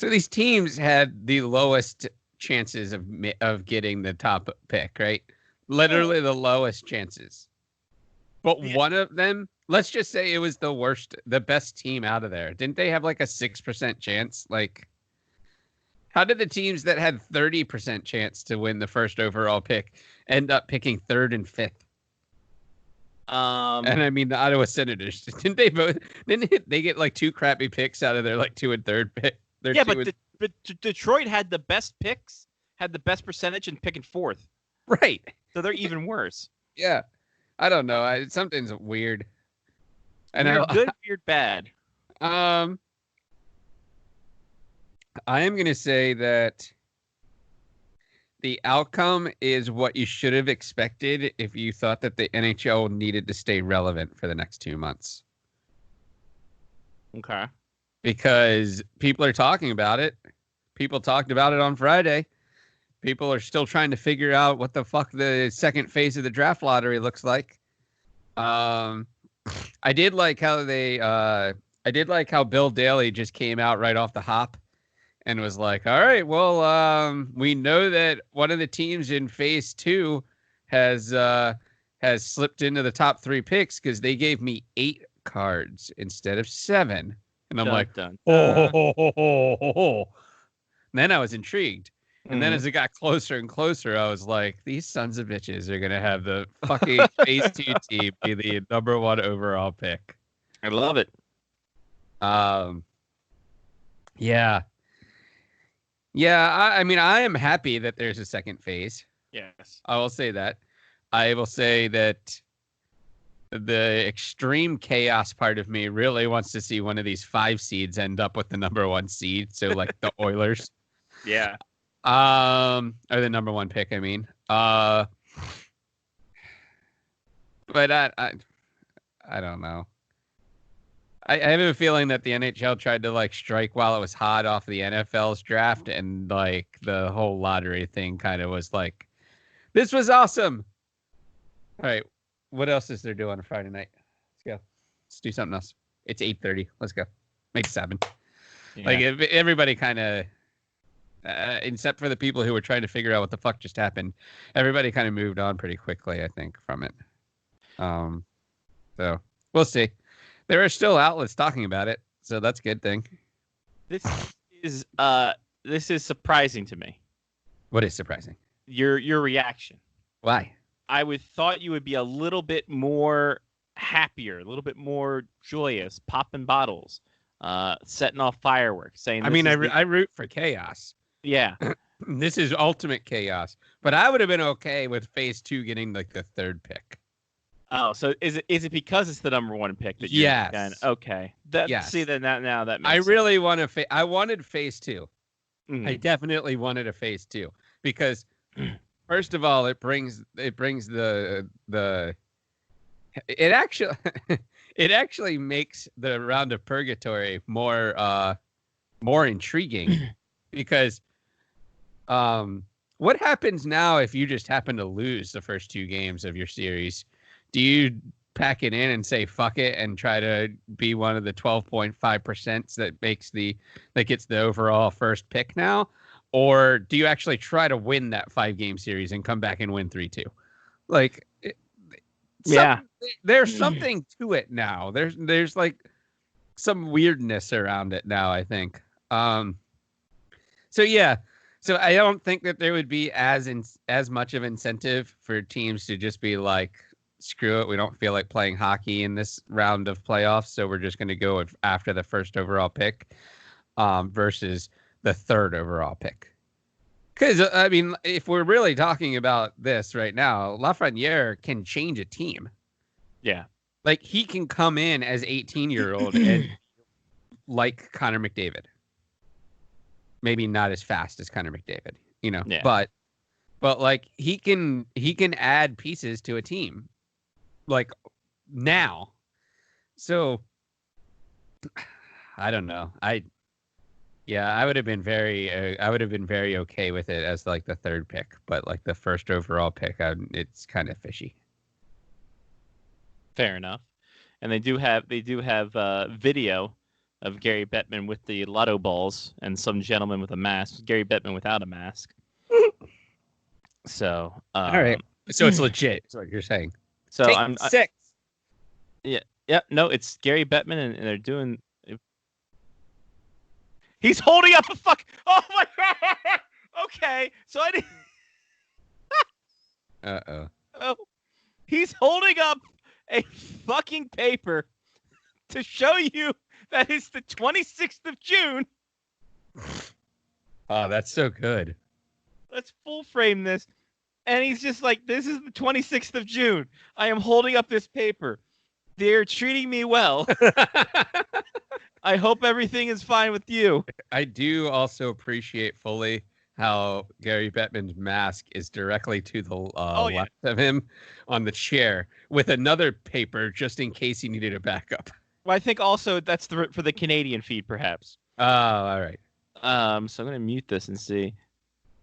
So these teams had the lowest chances of getting the top pick, right? Literally the lowest chances. But one of them, let's just say it was the best team out of there. Didn't they have like a 6% chance? Like, how did the teams that had 30% chance to win the first overall pick end up picking third and fifth? And I mean the Ottawa Senators. Didn't they both? Didn't they get like two crappy picks out of their like 2 and 3rd pick? But Detroit had the best picks, had the best percentage, and picking 4th. Right. So they're even worse. Yeah. I don't know. Something's weird. And weird good, weird bad. I am going to say that the outcome is what you should have expected if you thought that the NHL needed to stay relevant for the next 2 months. Okay. Because people are talking about it. People talked about it on Friday. People are still trying to figure out what the fuck the second phase of the draft lottery looks like. I did like how Bill Daly just came out right off the hop and was like, all right, well, we know that one of the teams in phase 2 has slipped into the top 3 picks because they gave me 8 cards instead of 7. And I'm oh. And then I was intrigued. And then as it got closer and closer, I was like, these sons of bitches are going to have the fucking phase 2 team be the number 1 overall pick. I love it. Yeah. Yeah, I mean, I am happy that there's a second phase. Yes. I will say that. I will say that the extreme chaos part of me really wants to see one of these 5 seeds end up with the number 1 seed. So like the Oilers. Yeah. Or the number 1 pick, I mean. But I don't know. I have a feeling that the NHL tried to like strike while it was hot off the NFL's draft, and like the whole lottery thing kind of was like, this was awesome. All right, what else is there doing on a Friday night? Let's go. Let's do something else. It's 8:30. Let's go. Make 7. Yeah. Like everybody kind of, except for the people who were trying to figure out what the fuck just happened, everybody kind of moved on pretty quickly, I think, from it. So we'll see. There are still outlets talking about it, so that's a good thing. This is surprising to me. What is surprising? Your reaction. Why? I thought you would be a little bit more happier, a little bit more joyous, popping bottles, setting off fireworks, saying. I mean, I root for chaos. Yeah. This is ultimate chaos, but I would have been okay with phase 2 getting like the 3rd pick. Oh, so is it because it's the number 1 pick that you're okay? Yes. See that now that makes I sense. really want to. I wanted phase 2. Mm-hmm. I definitely wanted a phase 2 because first of all, it brings the it actually makes the round of purgatory more intriguing because what happens now if you just happen to lose the first 2 games of your series? Do you pack it in and say fuck it and try to be one of the 12.5% that gets the overall first pick now? Or do you actually try to win that 5-game series and come back and win 3-2? Like, there's something to it now. There's like some weirdness around it now, I think. So I don't think that there would be as much of incentive for teams to just be like, screw it, we don't feel like playing hockey in this round of playoffs, so we're just going to go after the first overall pick versus the 3rd overall pick. Because, I mean, if we're really talking about this right now, Lafreniere can change a team. Yeah. Like, he can come in as 18-year-old and like Connor McDavid. Maybe not as fast as Connor McDavid, yeah. but like he can add pieces to a team. Like now. So I don't know. I would have been very okay with it as like the 3rd pick, but like the first overall pick, it's kind of fishy. Fair enough. And they do have video of Gary Bettman with the lotto balls and some gentleman with a mask. Gary Bettman without a mask. So, all right. So it's legit. Is what you're saying. So Take 6. Yeah. No, it's Gary Bettman, and they're doing. He's holding up a fuck. Oh my god. Okay, so I didn't. Oh, he's holding up a fucking paper to show you that it's the 26th of June. Oh, that's so good. Let's full frame this. And he's just like, this is the 26th of June. I am holding up this paper. They're treating me well. I hope everything is fine with you. I do also appreciate fully how Gary Bettman's mask is directly to the left of him on the chair with another paper just in case he needed a backup. Well, I think also that's for the Canadian feed, perhaps. Oh, all right. So I'm going to mute this and see.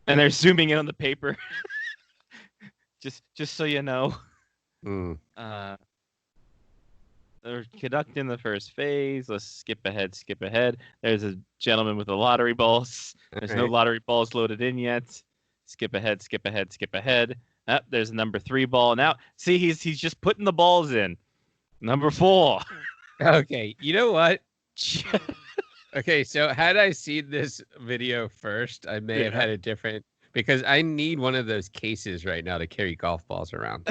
And they're zooming in on the paper. just so you know. They're conducting the first phase. Let's skip ahead. There's a gentleman with the lottery balls. There's no lottery balls loaded in yet. Skip ahead. There's a number 3 ball. Now, see, he's just putting the balls in. Number 4. Okay, you know what? Okay, so had I seen this video first, I may have had a different, because I need one of those cases right now to carry golf balls around.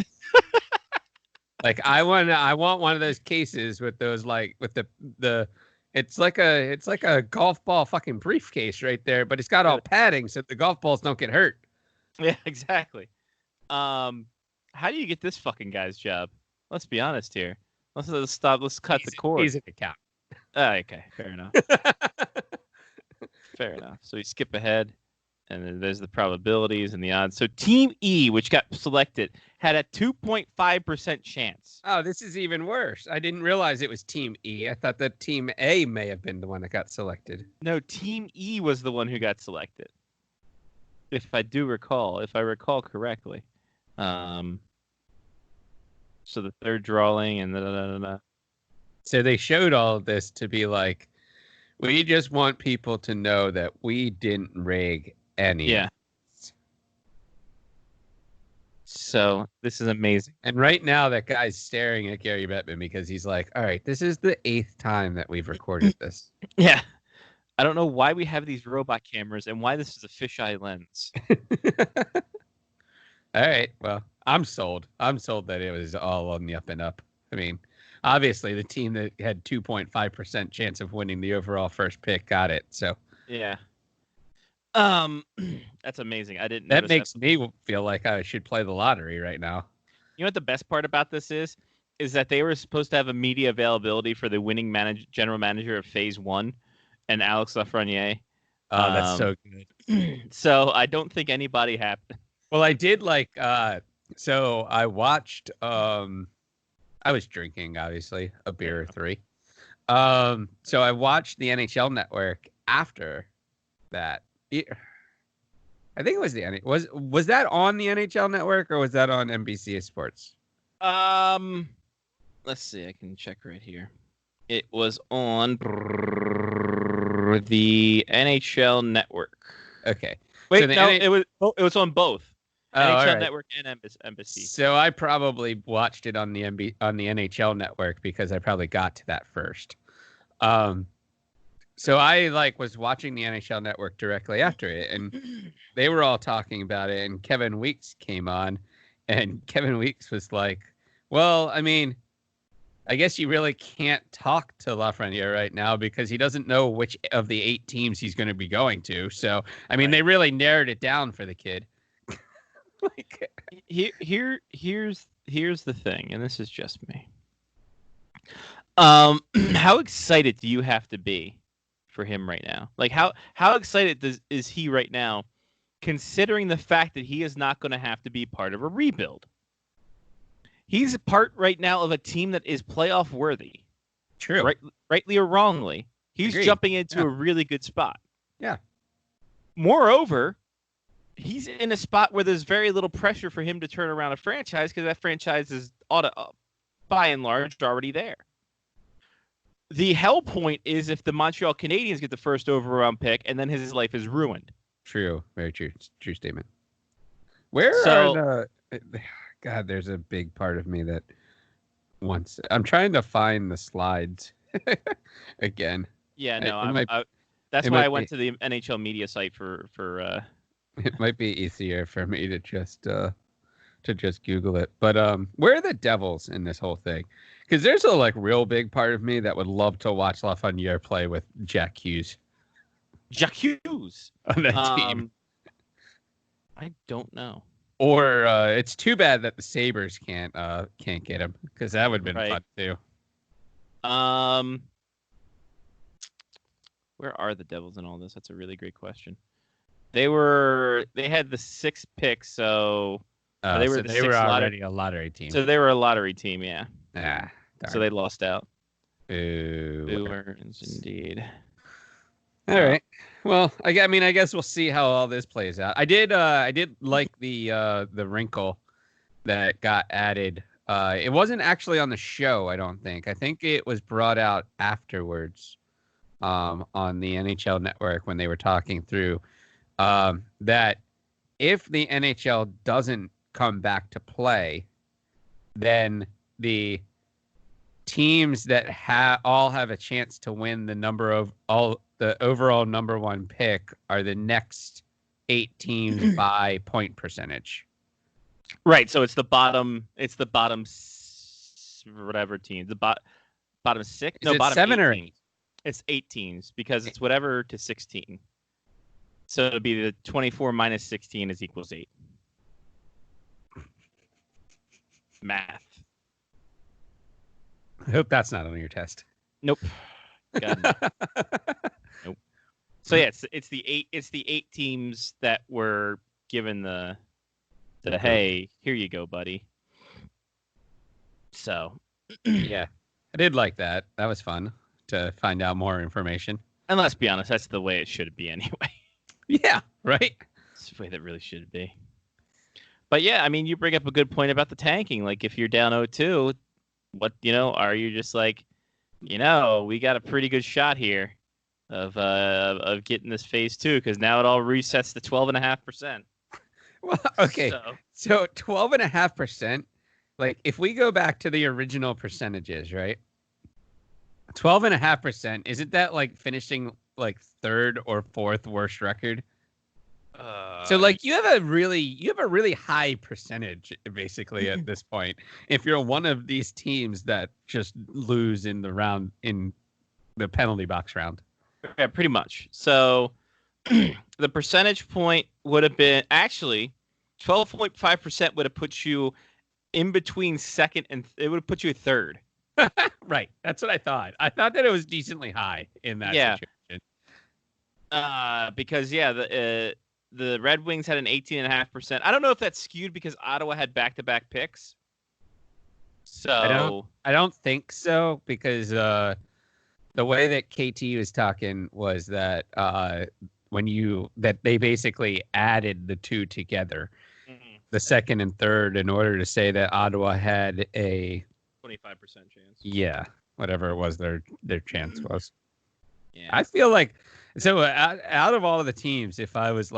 Like I want one of those cases with those with the it's like a golf ball fucking briefcase right there, but it's got all padding so the golf balls don't get hurt. Yeah, exactly. How do you get this fucking guy's job? Let's be honest here. Let's stop. Let's cut the cord. He's an accountant. Okay, fair enough. Fair enough. So you skip ahead, and then there's the probabilities and the odds. So Team E, which got selected, had a 2.5% chance. Oh, this is even worse. I didn't realize it was Team E. I thought that Team A may have been the one that got selected. No, Team E was the one who got selected. If I recall correctly. So the third drawing and So they showed all of this to be like, we just want people to know that we didn't rig any. Yeah. So this is amazing. And right now that guy's staring at Gary Bettman because he's like, all right, this is the 8th time that we've recorded this. Yeah. I don't know why we have these robot cameras and why this is a fisheye lens. All right. Well, I'm sold. I'm sold that it was all on the up and up. I mean, obviously the team that had 2.5% chance of winning the overall first pick got it. So yeah. That's amazing. I didn't. That makes me feel like I should play the lottery right now. You know what the best part about this is that they were supposed to have a media availability for the winning general manager of Phase 1 and Alex Lafreniere. Oh, that's so good. So I don't think anybody happened. Well, I did so I watched, I was drinking, obviously, a beer or 3. So I watched the NHL Network after that. I think it was was that on the NHL Network or was that on NBC Sports? Let's see. I can check right here. It was on the NHL Network. Okay. Wait, so it was on both. NHL Network and Embassy. So I probably watched it on the NHL Network because I probably got to that first. So I was watching the NHL Network directly after it, and they were all talking about it. And Kevin Weeks came on, and Kevin Weeks was like, "Well, I mean, I guess you really can't talk to Lafreniere right now because he doesn't know which of the 8 teams he's going to be going to. So, I mean, They really narrowed it down for the kid." Here's the thing, and this is just me. How excited do you have to be for him right now? Like how excited is he right now, considering the fact that he is not going to have to be part of a rebuild? He's a part right now of a team that is playoff worthy. True. Rightly or wrongly, he's Agreed. Jumping into a really good spot. Yeah. Moreover, he's in a spot where there's very little pressure for him to turn around a franchise because that franchise is by and large already there. The hell point is if the Montreal Canadiens get the first overall pick, and then his life is ruined. True. Very true. True statement. Where So, are the... God, there's a big part of me that wants... I'm trying to find the slides again. yeah, no, it that's why might I went be- to the NHL media site for It might be easier for me to just Google it. But where are the Devils in this whole thing? Because there's a like real big part of me that would love to watch Lafreniere play with Jack Hughes Jack Hughes on that team. I don't know. Or it's too bad that the Sabres can't get him, because that would have been fun too. Where are the Devils in all this? That's a really great question. They had the 6th pick, so they were already a lottery team. So they were a lottery team, yeah. Darn. So they lost out. Booers, indeed. All right. Well, I guess we'll see how all this plays out. I did like the wrinkle that got added. It wasn't actually on the show, I don't think. I think it was brought out afterwards, on the NHL Network when they were talking through that if the NHL doesn't come back to play, then the teams that all have a chance to win the overall number 1 pick are the next 8 teams by point percentage. Right. So it's the bottom whatever teams. The bottom 6. Is it bottom 7 or 8? Teams. It's 8 teams because it's whatever to 16. So it'd be the 24 minus 16 is equals 8. Math. I hope that's not on your test. Nope. God, no. Nope. So yeah, it's the 8 teams that were given the hey, here you go, buddy. So yeah, I did like that. That was fun to find out more information. And let's be honest, that's the way it should be anyway. Yeah, right. It's the way that really should be. But yeah, I mean, you bring up a good point about the tanking. Like if you're down 0-2, what are you just like, we got a pretty good shot here of getting this phase 2 because now it all resets to 12.5%. Well, okay, so 12.5%. Like if we go back to the original percentages, right? 12.5%. Isn't that like finishing like 3rd or 4th worst record? So like you have a really high percentage basically at this point if you're one of these teams that just lose in the penalty box round. Yeah, pretty much. So the percentage point would have been actually 12.5% would have put you in between 2nd and it would have put you 3rd. Right. That's what I thought. I thought that it was decently high in that situation. Because the Red Wings had an 18.5%. I don't know if that's skewed because Ottawa had back-to-back picks. So I don't think so because the way that KT was talking was that that they basically added the 2 together, the 2nd and 3rd, in order to say that Ottawa had a 25% chance. Yeah, whatever it was their chance was. Yeah. I feel like out of all of the teams, if I was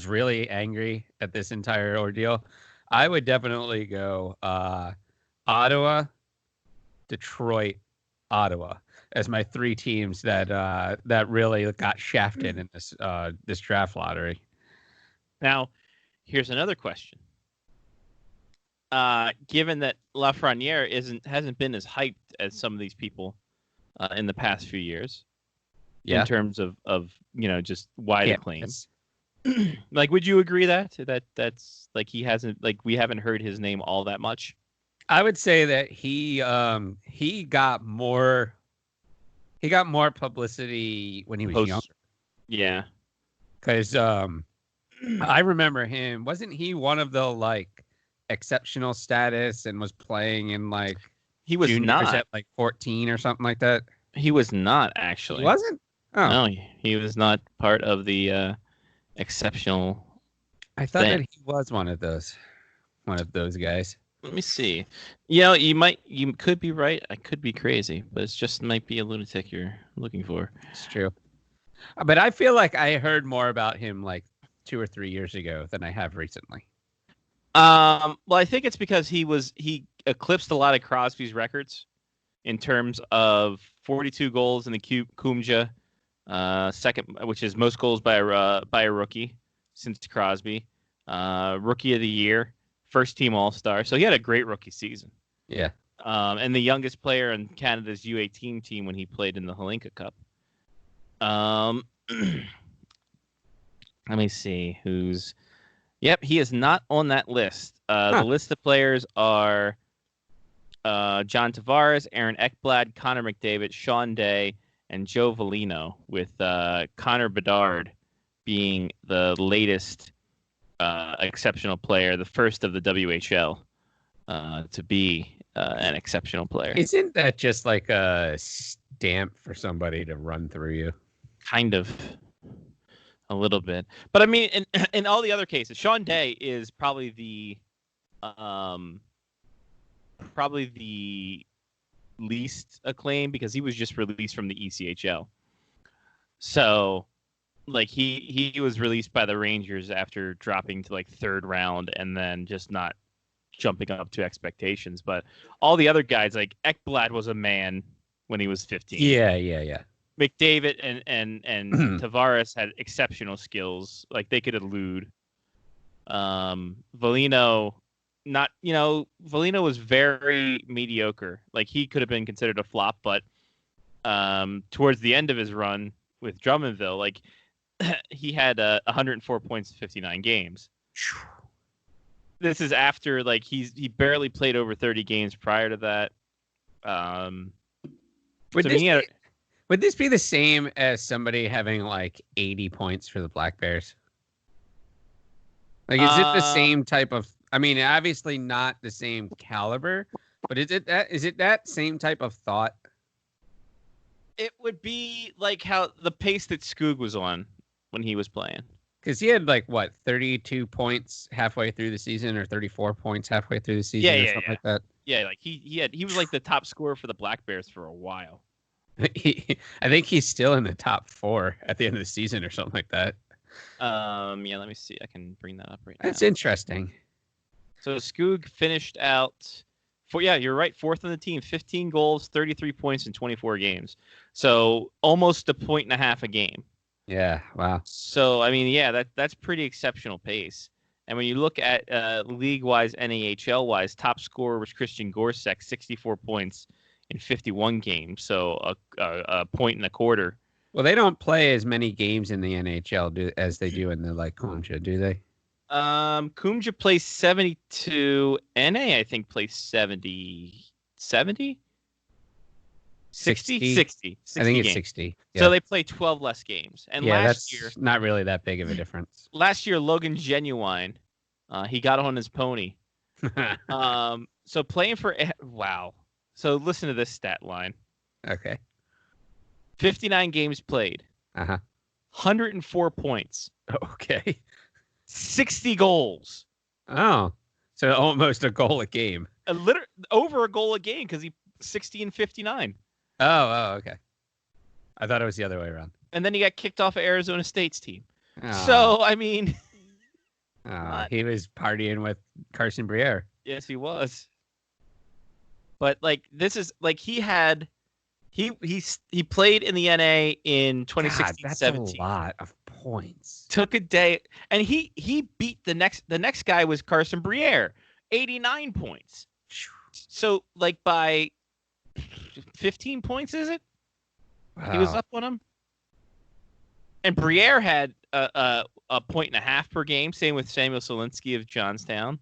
really angry at this entire ordeal, I would definitely go Ottawa, Detroit, Ottawa as my 3 teams that really got shafted in this draft lottery. Now, here's another question. Given that Lafreniere hasn't been as hyped as some of these people in the past few years, in terms of just wide acclaim. Like, would you agree that's like we haven't heard his name all that much? I would say that he got more publicity when he was younger. Yeah, because I remember him. Wasn't he one of the like exceptional status and was playing in like he was juniors not at like 14 or something like that? He was not actually. He wasn't? Oh. No, he was not part of the exceptional. I thought that he was one of those guys. Let me see. You could be right. I could be crazy, but it just might be a lunatic you're looking for. It's true. But I feel like I heard more about him like 2 or 3 years ago than I have recently. Well, I think it's because he eclipsed a lot of Crosby's records in terms of 42 goals in the Kumja, second, which is most goals by a rookie since Crosby, rookie of the year, first team All-Star. So he had a great rookie season. Yeah. And the youngest player on Canada's U18 team when he played in the Holinka Cup. Let me see who's. Yep, he is not on that list. The list of players are John Tavares, Aaron Ekblad, Connor McDavid, Sean Day, and Joe Velino, with Connor Bedard being the latest exceptional player, the first of the WHL to be an exceptional player. Isn't that just like a stamp for somebody to run through you? Kind of. A little bit. But I mean, in all the other cases, Sean Day is probably the least acclaimed because he was just released from the ECHL. So, like, he was released by the Rangers after dropping to like third round and then just not jumping up to expectations. But all the other guys, like Ekblad was a man when he was 15. Yeah. McDavid and Tavares had exceptional skills. Like, they could elude. Velino, Velino was very mediocre. Like, he could have been considered a flop, but towards the end of his run with Drummondville, like, he had 104 points in 59 games. This is after, like, he barely played over 30 games prior to that. Would this be the same as somebody having like 80 points for the Black Bears? Like, is it the same type of? I mean, obviously not the same caliber, but is it that same type of thought? It would be like how the pace that Skoog was on when he was playing. Because he had like what 32 points halfway through the season, or 34 points halfway through the season, or something like that. Yeah, like he was like the top scorer for the Black Bears for a while. I think he's still in the top 4 at the end of the season or something like that. Yeah, let me see. I can bring that up right now. That's interesting. So Skoog finished out you're right, 4th on the team, 15 goals, 33 points in 24 games. So almost a point and a half a game. Yeah, wow. So I mean, yeah, that's pretty exceptional pace. And when you look at league-wise, NAHL-wise, top scorer was Christian Gorsek, 64 points in 51 games, so a point and a quarter. Well, they don't play as many games in the NHL as they do in the like Kumja, do they? Kumja plays 72. NA, I think, plays 70. 70? 60? 60. I think it's games. 60. Yeah. So they play 12 less games. And last year, not really that big of a difference. Last year, Logan Genuine, he got on his pony. So playing for wow. So listen to this stat line. Okay. 59 games played. 104 points. Okay. 60 goals. Oh, so almost a goal a game. Over a goal a game because he 60 and 59. Oh, okay. I thought it was the other way around. And then he got kicked off of Arizona State's team. Oh. So, I mean... he was partying with Carson Briere. Yes, he was. But, like, this is... Like, he played in the NA in 2016-17. That's a lot of points. Took a day... And he beat the next guy was Carson Briere. 89 points. So, like, by 15 points, is it? Wow. He was up on him. And Briere had a point and a half per game. Same with Samuel Solinsky of Johnstown.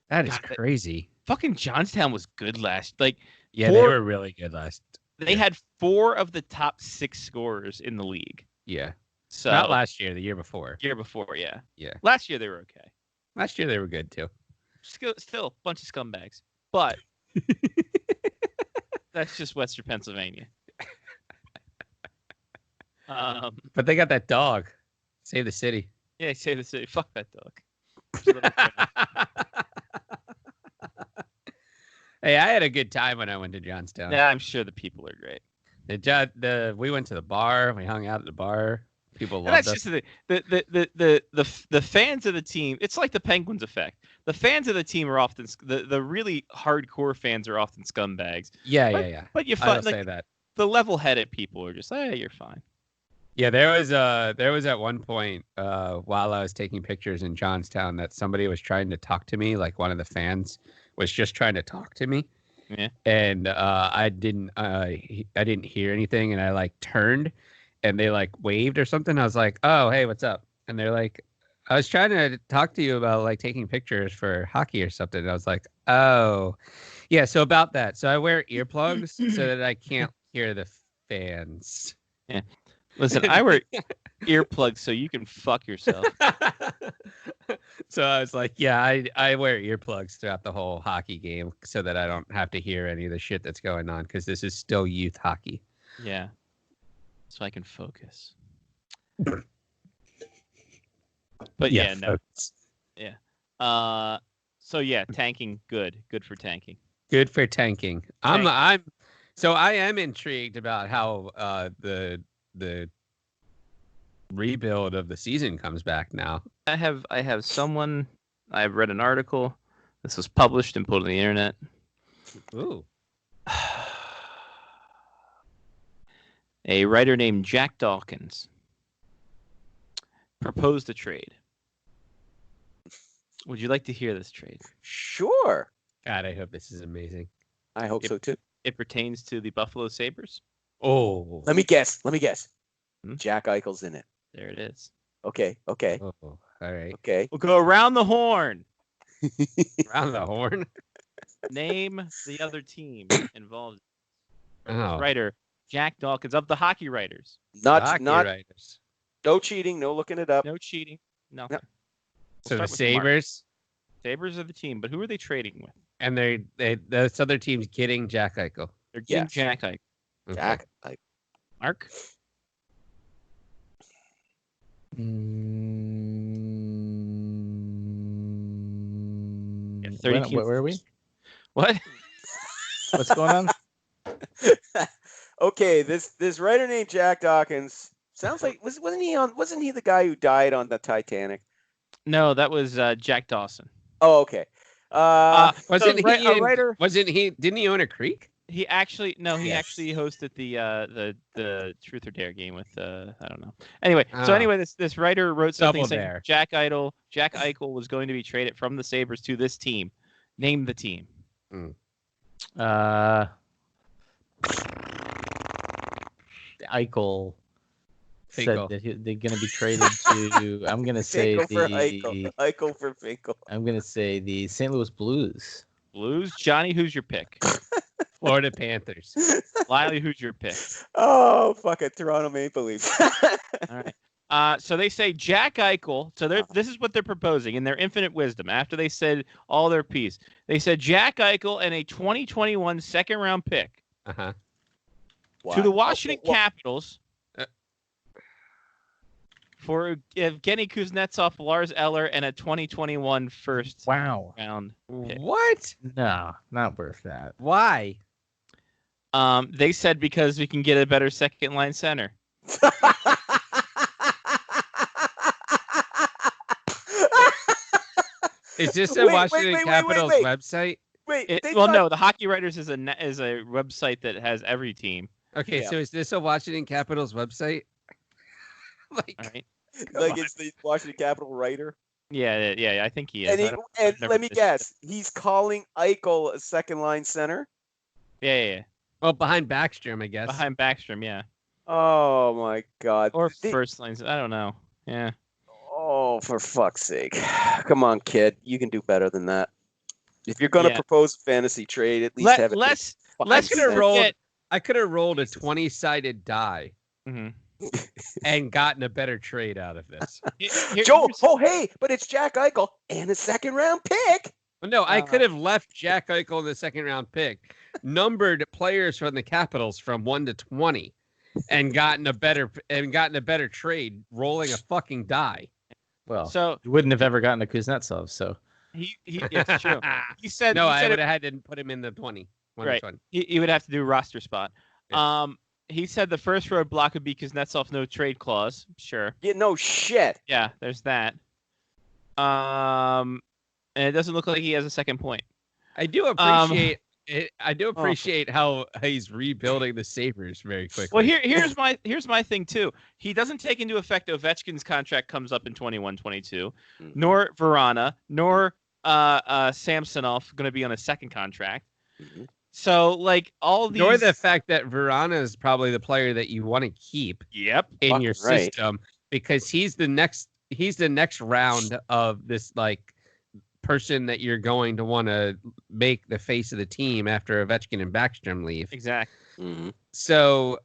That is crazy. Fucking Johnstown was good last. Like, yeah, they were really good last. They had 4 of the top 6 scorers in the league. Yeah. So not last year, the year before. Year before, yeah. Yeah. Last year they were okay. Last year they were good too. Still a bunch of scumbags, but that's just Western Pennsylvania. But they got that dog. Save the city. Yeah, save the city. Fuck that dog. Hey, I had a good time when I went to Johnstown. Yeah, I'm sure the people are great. We went to the bar. We hung out at the bar. People And loved that's us. just the fans of the team. It's like the Penguins effect. The fans of the team are often the really hardcore fans are often scumbags. Yeah. But you I find will say that. the level-headed people are just, hey, you're fine. Yeah, there was at one point while I was taking pictures in Johnstown that somebody was trying to talk to me, like one of the fans was just trying to talk to me. Yeah. And I didn't hear anything, and I like turned and they like waved or something. I was like, "Oh, hey, what's up?" And they're like, "I was trying to talk to you about like taking pictures for hockey or something." And I was like, "Oh, yeah, so about that." So I wear earplugs so that I can't hear the fans. Yeah. Listen, I wear earplugs so you can fuck yourself. So I was like, yeah, I wear earplugs throughout the whole hockey game so that I don't have to hear any of the shit that's going on because this is still youth hockey. Yeah. So I can focus. But yeah, no. Folks. Yeah. So yeah, tanking, good for tanking. Good for tanking. I am intrigued about how the rebuild of the season comes back now. I have someone. I've read an article. This was published and put on the internet. Ooh. A writer named Jack Dawkins proposed a trade. Would you like to hear this trade? Sure. God, I hope this is amazing. I hope so too. It pertains to the Buffalo Sabres. Oh. Let me guess. Hmm? Jack Eichel's in it. There it is. Okay. Oh, all right. Okay. We'll go around the horn. Around the horn. Name the other team involved. Oh. Writer Jack Dawkins of the Hockey Writers. Not Writers. no cheating, no looking it up. No cheating. Nothing. No. So We'll the start with Mark. Sabres Sabres are the team, but who are they trading with? and this other team's getting Jack Eichel. They're getting Yes. Jack Eichel. Okay. Jack Eichel. Mark? Yeah, 30 teams. Where are we? What? What's going on? Okay, this writer named Jack Dawkins sounds like wasn't he the guy who died on the Titanic? No, that was Jack Dawson. Oh, okay. Wasn't So, he a writer? Wasn't he? Didn't he own a creek? He actually Yes. actually hosted the Truth or Dare game with I don't know. Anyway, so anyway, this writer wrote something Double saying Dare. Jack Eichel was going to be traded from the Sabres to this team. Name the team. Eichel said Finkel. that they're going to be traded to. I'm going to say Finkel for Eichel. the. Eichel for Finkel. I'm going to say the St. Louis Blues. Blues. Johnny, who's your pick? Florida Panthers. Liley, who's your pick? Oh, fuck it. Toronto Maple Leafs. All right. So they say Jack Eichel. So this is what they're proposing in their infinite wisdom. After they said all their piece, they said Jack Eichel and a 2021 second round pick Uh-huh. to the Washington Wow. Capitals for Evgeny Kuznetsov, Lars Eller, and a 2021 first Wow. round pick. What? No, not worth that. Why? They said because we can get a better second line center. Is this a Washington Capitals website? No, the Hockey Writers is a website that has every team. Okay, Yeah. so is this a Washington Capitals website? Like, All right. Like it's the Washington Capital writer. Yeah, I think he is. And, I've never let me visited. guess, he's calling Eichel a second line center. Yeah. well, behind Backstrom, I guess. Behind Backstrom, yeah. Oh my God. Or first lines. I don't know. Yeah. Oh, for fuck's sake. Come on, kid. You can do better than that. If you're going to Yeah. propose a fantasy trade, at least have it. Let's could have rolled. forget- I could have rolled a 20-sided die Mhm. and gotten a better trade out of this. Joe, oh, hey, but it's Jack Eichel and a second round pick. Well, no, I could have left Jack Eichel in the second round pick, numbered players from the Capitals from 1 to 20, and gotten a better trade rolling a fucking die. Well, So you wouldn't have ever gotten a Kuznetsov, so It's true. He said no, he I said would it, have had to put him in the 20. right. 20. He would have to do roster spot. Yeah. He said the first roadblock would be Kuznetsov no trade clause. Sure. Yeah, no shit. Yeah, there's that. And it doesn't look like he has a second point. I do appreciate it. I do appreciate how he's rebuilding the Sabres very quickly. Well, here's my thing too. He doesn't take into effect Ovechkin's contract comes up in 21-22, nor Verana, nor Samsonov going to be on a second contract. Mm-hmm. So like all these, nor the fact that Verana is probably the player that you want to keep. Yep. In your Right. system, because he's the next round of this like person that you're going to want to make the face of the team after Ovechkin and Backstrom leave. Exactly. Mm-hmm. So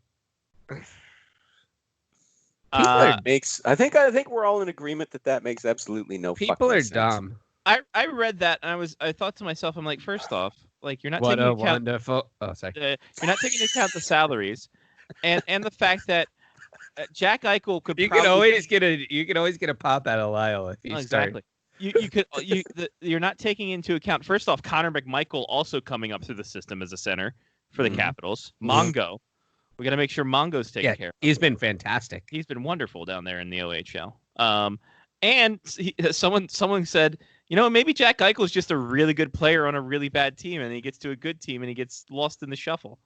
Makes. I think we're all in agreement that makes absolutely no. people fucking are sense. dumb. I read that and I thought to myself, I'm like, first off, like you're not What taking a account, wonderful. Oh, sorry. you're not taking into account the salaries, and the fact that Jack Eichel could. You probably, can always get a pop out of Lyle if you exactly. You're not taking into account, first off, Connor McMichael also coming up through the system as a center for the Capitals. Mongo, we got to make sure Mongo's taken care of. He's been fantastic. He's been wonderful down there in the OHL. And someone said, maybe Jack Eichel is just a really good player on a really bad team, and he gets to a good team and he gets lost in the shuffle.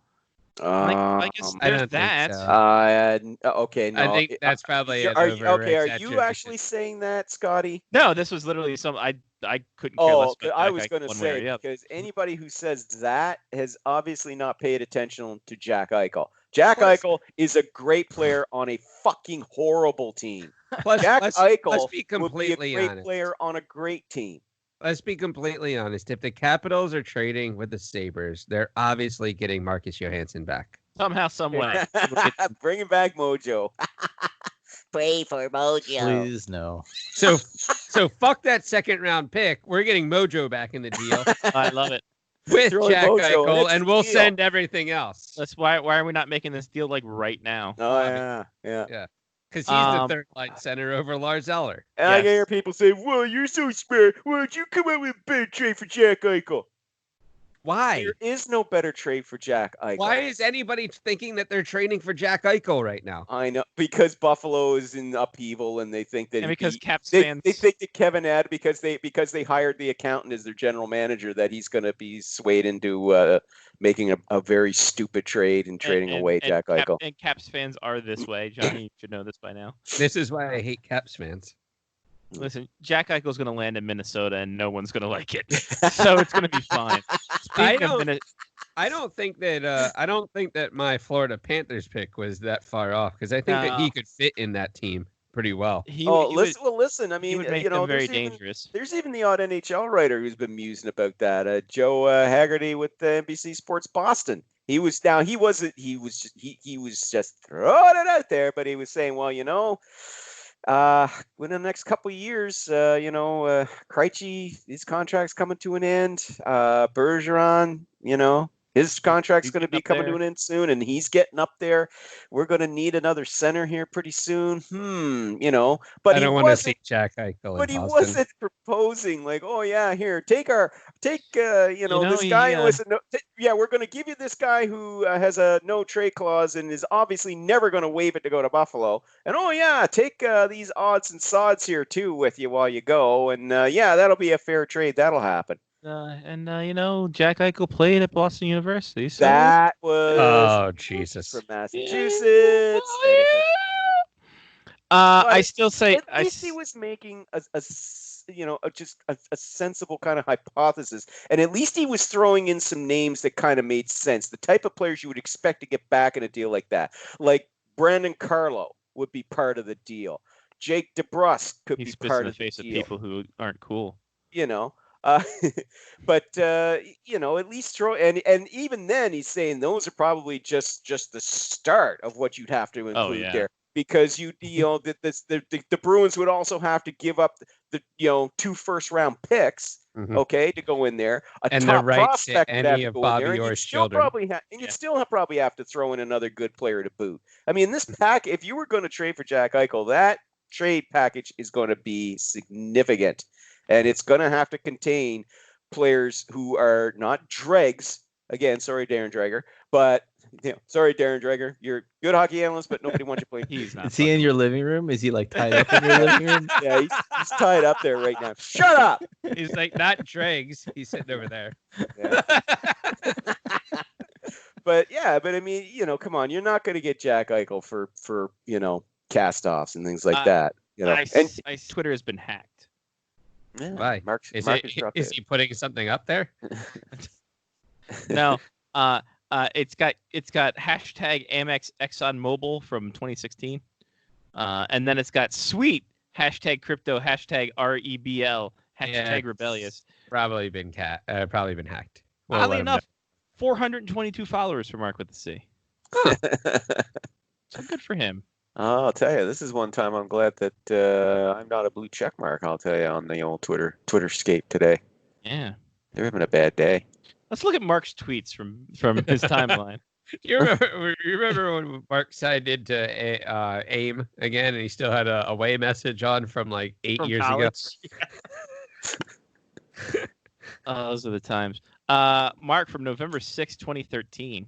I guess I there's don't that. think so. Okay. No. I think that's probably Are you actually saying that, Scotty? No, this was literally I couldn't care less. About I Jack was Eichel going to one way or say the other. because anybody who says that has obviously not paid attention to Jack Eichel. Jack Eichel is a great player on a fucking horrible team. Plus, Jack Eichel let's be would be a completely great honest. player on a great team. Let's be completely honest. If the Capitals are trading with the Sabres, they're obviously getting Marcus Johansson back. Somehow, some way. Bringing back Mojo. Pray for Mojo. Please no. So fuck that second round pick. We're getting Mojo back in the deal I love it. with Throwing Jack Mojo, Eichel, it's and a we'll deal. send everything else. That's why are we not making this deal like right now? Oh yeah. Because he's the third line center over Lars Eller. And I Yes. can hear people say, "Well, you're so smart. Why'd you come up with a better trade for Jack Eichel?" Why? There is no better trade for Jack Eichel. Why is anybody thinking that they're trading for Jack Eichel right now? I know because Buffalo is in upheaval, and they think that And because Caps they fans, think that Kevin Ad because they hired the accountant as their general manager that he's going to be swayed into making a very stupid trade and trading away Jack Eichel. And Caps fans are this way. Johnny, you should know this by now. This is why I hate Caps fans. Listen, Jack Eichel's going to land in Minnesota, and no one's going to like it, so it's going to be fine. I Speaking of don't think that my Florida Panthers pick was that far off because I think that he could fit in that team pretty well. Listen. I he mean, would make them very dangerous. There's even the odd NHL writer who's been musing about that. Joe Haggerty with NBC Sports Boston. He was just throwing it out there, but he was saying, well, within the next couple of years, Krejci, his contract's coming to an end. Bergeron, his contract's going to be coming to an end soon, and he's getting up there. We're going to need another center here pretty soon. But I don't want to see Jack Eichel. But he Boston. wasn't proposing like, oh yeah, here, take this guy who has we're going to give you this guy who has a no trade clause and is obviously never going to waive it to go to Buffalo. And oh yeah, take these odds and sods here too with you while you go. And that'll be a fair trade. That'll happen. Jack Eichel played at Boston University. So That was Jesus from Massachusetts. I still say At least he was making a sensible kind of hypothesis, and at least he was throwing in some names that kind of made sense. The type of players you would expect to get back in a deal like that, like Brandon Carlo would be part of the deal. Jake DeBrusk could be part of the face deal. of people who aren't cool. But at least throw and even then he's saying those are probably just the start of what you'd have to include there. Because the Bruins would also have to give up the 2 first-round picks, okay, to go in there. And top the rights prospect to would have any to of go in Bobby there, and Orr's you'd still children. you'd still probably have to throw in another good player to boot. I mean, this pack, if you were going to trade for Jack Eichel, that trade package is going to be significant. And it's going to have to contain players who are not dregs. Again, sorry, Darren Dreger, but sorry, Darren Dreger, you're a good hockey analyst, but nobody wants you playing. He's not. Is he in your living room? Is he like tied up in your living room? Yeah, he's tied up there right now. Shut up. He's like not dregs. He's sitting over there. Yeah. But I mean, come on, you're not going to get Jack Eichel for cast-offs and things like that. Twitter has been hacked. Yeah, Why? Is he putting something up there? No. It's got hashtag Amex ExxonMobil from 2016, and then it's got sweet hashtag crypto hashtag REBL hashtag rebellious. Probably been hacked. Well, oddly enough, 422 followers for Mark with the C. So good for him. I'll tell you, this is one time I'm glad that I'm not a blue check mark. I'll tell you on the old Twitterscape today. Yeah, they're having a bad day. Let's look at Mark's tweets from his timeline. You remember when Mark signed into AIM again, and he still had a away message on from like 8 years college? Ago? Those are the times. Mark from November 6, 2013.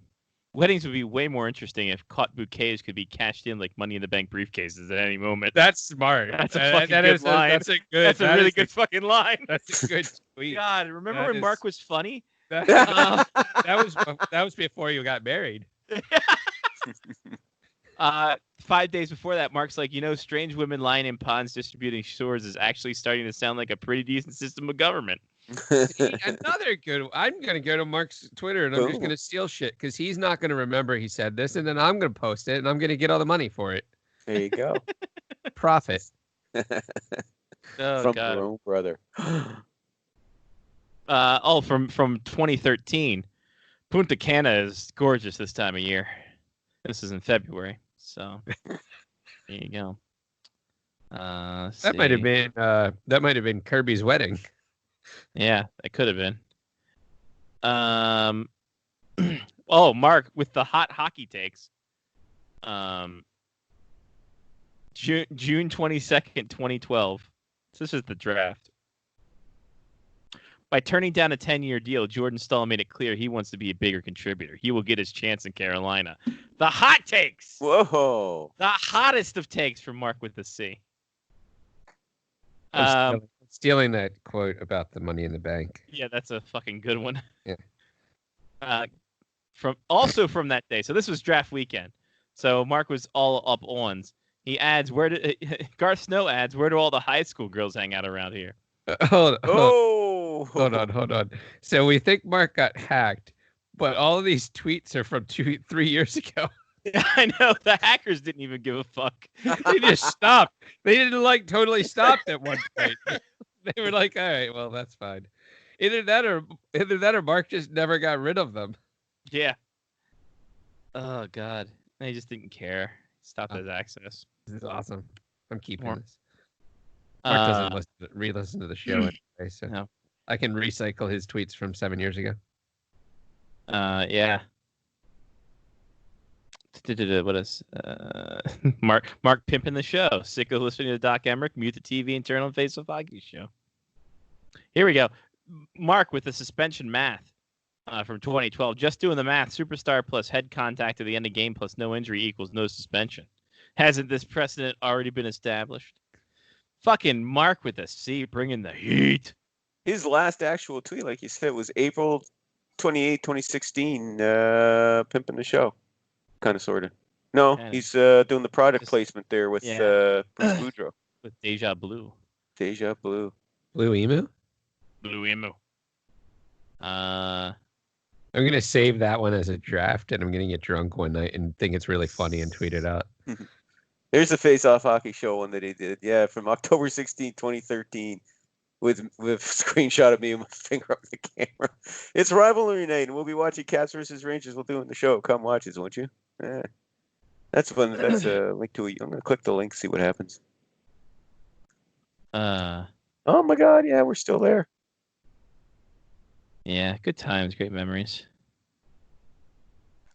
Weddings would be way more interesting if caught bouquets could be cashed in like Money in the Bank briefcases at any moment. That's smart. That's a fucking good line. That's a really good fucking line. That's a good tweet. God, remember when Mark was funny? That was before you got married. 5 days before that, Mark's like, strange women lying in ponds distributing shores is actually starting to sound like a pretty decent system of government. Another good. I'm gonna go to Mark's Twitter and I'm just gonna steal shit because he's not gonna remember he said this, and then I'm gonna post it and I'm gonna get all the money for it. There you go. Profit. Oh, From God. your own brother. From 2013. Punta Cana is gorgeous this time of year. This is in February, so there you go. That might have been Kirby's wedding. Yeah, it could have been. Mark with the hot hockey takes. June 22nd, 2012. So this is the draft. By turning down a 10-year deal, Jordan Stahl made it clear he wants to be a bigger contributor. He will get his chance in Carolina. The hot takes. Whoa. The hottest of takes from Mark with the C. Stealing that quote about the Money in the Bank. Yeah, that's a fucking good one. Yeah. From that day. So this was draft weekend. So Mark was all up ons. He adds, Garth Snow adds, where do all the high school girls hang out around here? Hold on. So we think Mark got hacked, but all of these tweets are from 3 years ago. I know. The hackers didn't even give a fuck. They just stopped. They didn't totally stop at one point. They were like, all right, well, that's fine. Either that or Mark just never got rid of them. Yeah. Oh, God. They just didn't care. Stopped his access. This is awesome. I'm keeping this. Mark doesn't re-listen to the show anyway, so no. I can recycle his tweets from 7 years ago. Yeah. What is Mark pimping the show? Sick of listening to Doc Emmerich? Mute the TV and turn on Face of Hockey show. Here we go. Mark with the suspension math from 2012. Just doing the math. Superstar plus head contact at the end of game plus no injury equals no suspension. Hasn't this precedent already been established? Fucking Mark with a C, bringing the heat. His last actual tweet, like you said, was April 28, 2016, pimping the show. Kind of, sort of. No, he's doing the product placement there with Bruce Boudreau. With Deja Blue. Deja Blue. Blue Emu? Blue Emu. I'm going to save that one as a draft, and I'm going to get drunk one night and think it's really funny and tweet it out. There's the Face Off Hockey Show one that he did. Yeah, from October 16, 2013. With screenshot of me and my finger on the camera. It's rivalry night, and we'll be watching Caps versus Rangers. We'll do it in the show. Come watch it, won't you? Yeah. That's a link to it. I'm gonna click the link, see what happens. Oh my God! Yeah, we're still there. Yeah, good times, great memories.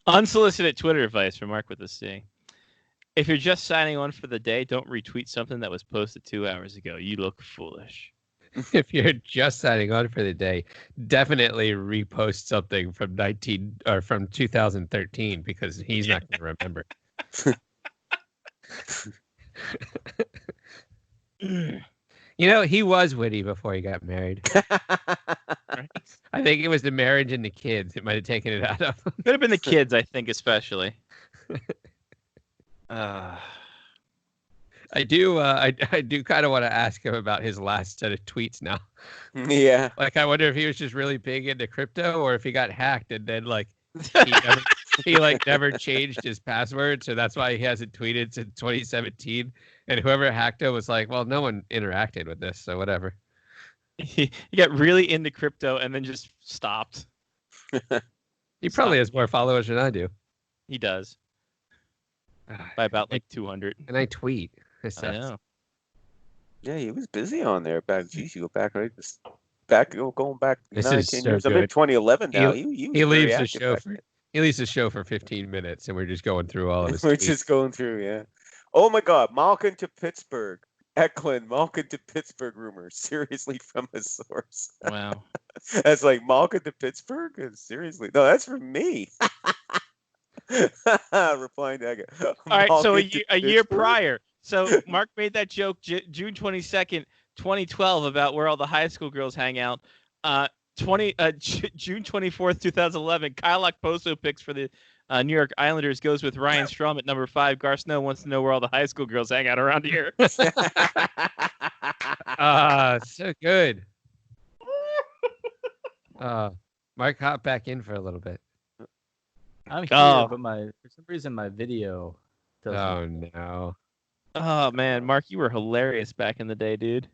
Unsolicited Twitter advice from Mark with a C. If you're just signing on for the day, don't retweet something that was posted 2 hours ago. You look foolish. if you're just signing on for the day, definitely repost something from 2013 because he's not going to remember. He was witty before he got married. Right? I think it was the marriage and the kids that might have taken it out of him. Could have been the kids, I think, especially. I do kind of want to ask him about his last set of tweets now. Yeah. Like, I wonder if he was just really big into crypto or if he got hacked and then he never changed his password, so that's why he hasn't tweeted since 2017. And whoever hacked it was like, well, no one interacted with this, so whatever. He got really into crypto and then just stopped. He probably has more followers than I do. He does. By about like 200. And I tweet. I know. Yeah, he was busy on there back. Geez, you go back going back This 9, is 10 so years. I'm in good. 2011 now. He was leaves very the active show back for then. he leaves the show for 15 minutes, and we're just going through all of his We're tweets. just going through, yeah. Oh my God, Malkin to Pittsburgh. Eklund, Malkin to Pittsburgh rumors. Seriously, from a source. Wow. That's like Malkin to Pittsburgh? Seriously? No, that's from me. Replying to All right, so Malkin to a year Pittsburgh? prior. So Mark made that joke June 22nd, 2012 about where all the high school girls hang out. June 24th, 2011, Kyle Okposo picks for the New York Islanders goes with Ryan Strom at number 5. Gar Snow wants to know where all the high school girls hang out around here. So good. Mark, hop back in for a little bit. I'm here, but for some reason my video doesn't. Oh no. Oh man, Mark, you were hilarious back in the day, dude.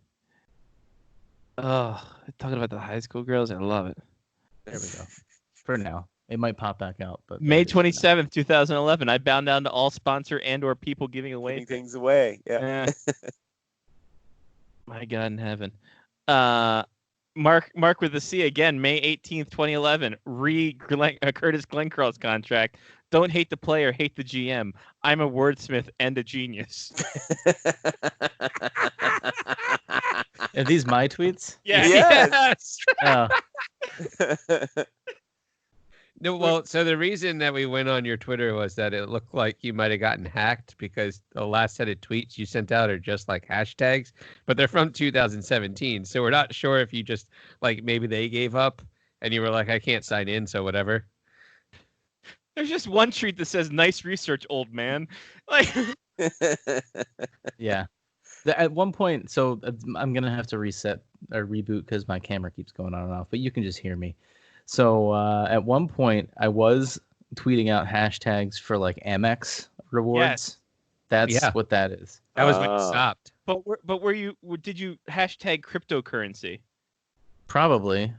Oh, talking about the high school girls, I love it. There we go. For now, it might pop back out, but May 27th, 2011. I bound down to all sponsor and/or people giving away Giving things away. Yeah. My God in heaven. Mark with a C again. May 18th, 2011. Curtis Glencraw's contract. Don't hate the player, hate the GM. I'm a wordsmith and a genius. Are these my tweets? Yeah. Yes. Oh, No, well, so the reason that we went on your Twitter was that it looked like you might have gotten hacked because the last set of tweets you sent out are just like hashtags, but they're from 2017. So we're not sure if you just like maybe they gave up and you were like, I can't sign in, so whatever. There's just one tweet that says, "Nice research, old man." Like, yeah. At one point, so I'm gonna have to reset or reboot because my camera keeps going on and off, but you can just hear me. So at one point, I was tweeting out hashtags for like Amex rewards. Yes. That's what that is. That was when it stopped. did you hashtag cryptocurrency? Probably.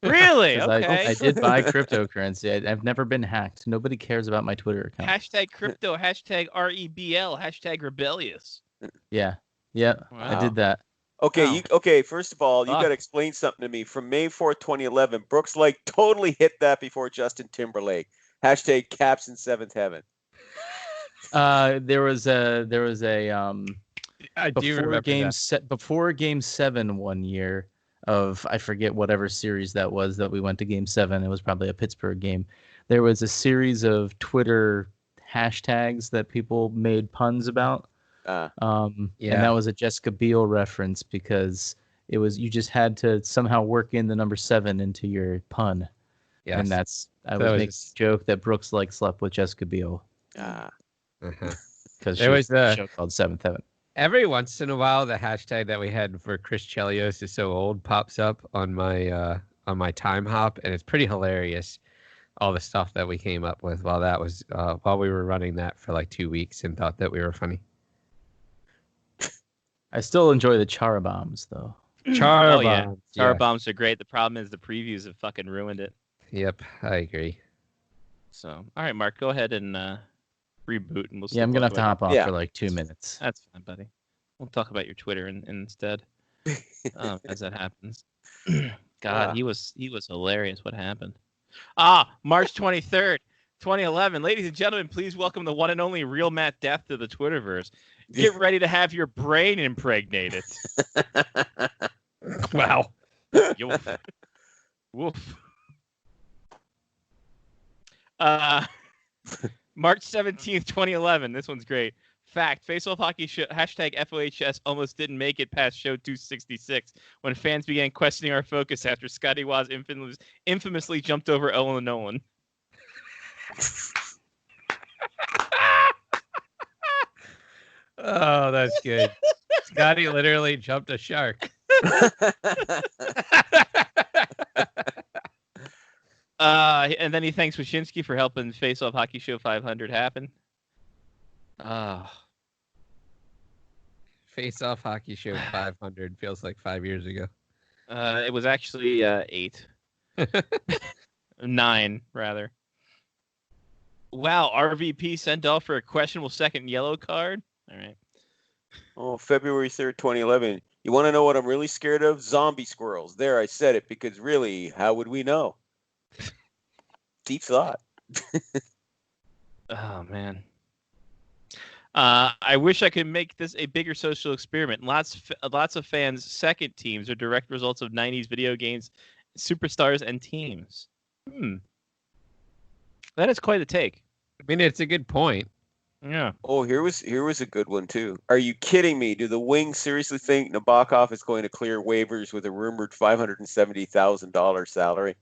Really? 'Cause Okay. I did buy cryptocurrency. I've never been hacked. Nobody cares about my Twitter account. Hashtag crypto, hashtag REBL, hashtag rebellious. Yeah. I Wow. did that. Okay, Wow. first of all, you Fuck. got to explain something to me. From May 4th, 2011, Brooks like totally hit that before Justin Timberlake. Hashtag Caps in 7th Heaven. There was a I do remember before Game 7 one year of, I forget whatever series that was that we went to Game 7. It was probably a Pittsburgh game. There was a series of Twitter hashtags that people made puns about. And that was a Jessica Biel reference because it was, you just had to somehow work in the number 7 into your pun. Yes. And I was making a joke that Brooks slept with Jessica Biel because There was a show called 7th Heaven. Every once in a while, the hashtag that we had for Chris Chelios is so old pops up on my time hop, and it's pretty hilarious. All the stuff that we came up with while we were running that for like 2 weeks and thought that we were funny. I still enjoy the char bombs though. Char Oh, yeah. bombs. Char bombs are great. The problem is the previews have fucking ruined it. Yep, I agree. So, all right, Mark, go ahead and reboot, and we'll. Yeah, I'm gonna have to hop off for like 2 minutes. That's fine, buddy. We'll talk about your Twitter instead. As that happens. God, he was hilarious. What happened? March 23rd, 2011. Ladies and gentlemen, please welcome the one and only real Matt Death to the Twitterverse. Get ready to have your brain impregnated. Wow. Yo. Woof. March 17th, 2011. This one's great. Fact, Faceoff Hockey hashtag FOHS almost didn't make it past show 266 when fans began questioning our focus after Scotty Waz infamously jumped over Owen Nolan. Oh, that's good. Scotty literally jumped a shark. And then he thanks Wyshynski for helping Faceoff Hockey Show 500 happen. Face Off Hockey Show 500 feels like 5 years ago. It was actually 8. 9, rather. Wow, RVP sent off for a questionable second yellow card. All right. Oh, February 3rd, 2011. You want to know what I'm really scared of? Zombie squirrels. There, I said it, because really, how would we know? Deep thought. Oh, man. I wish I could make this a bigger social experiment. Lots of fans' second teams are direct results of 90s video games, superstars, and teams. That is quite a take. I mean, it's a good point. Yeah. Oh, here was a good one too. Are you kidding me? Do the Wings seriously think Nabokov is going to clear waivers with a rumored $570,000 salary?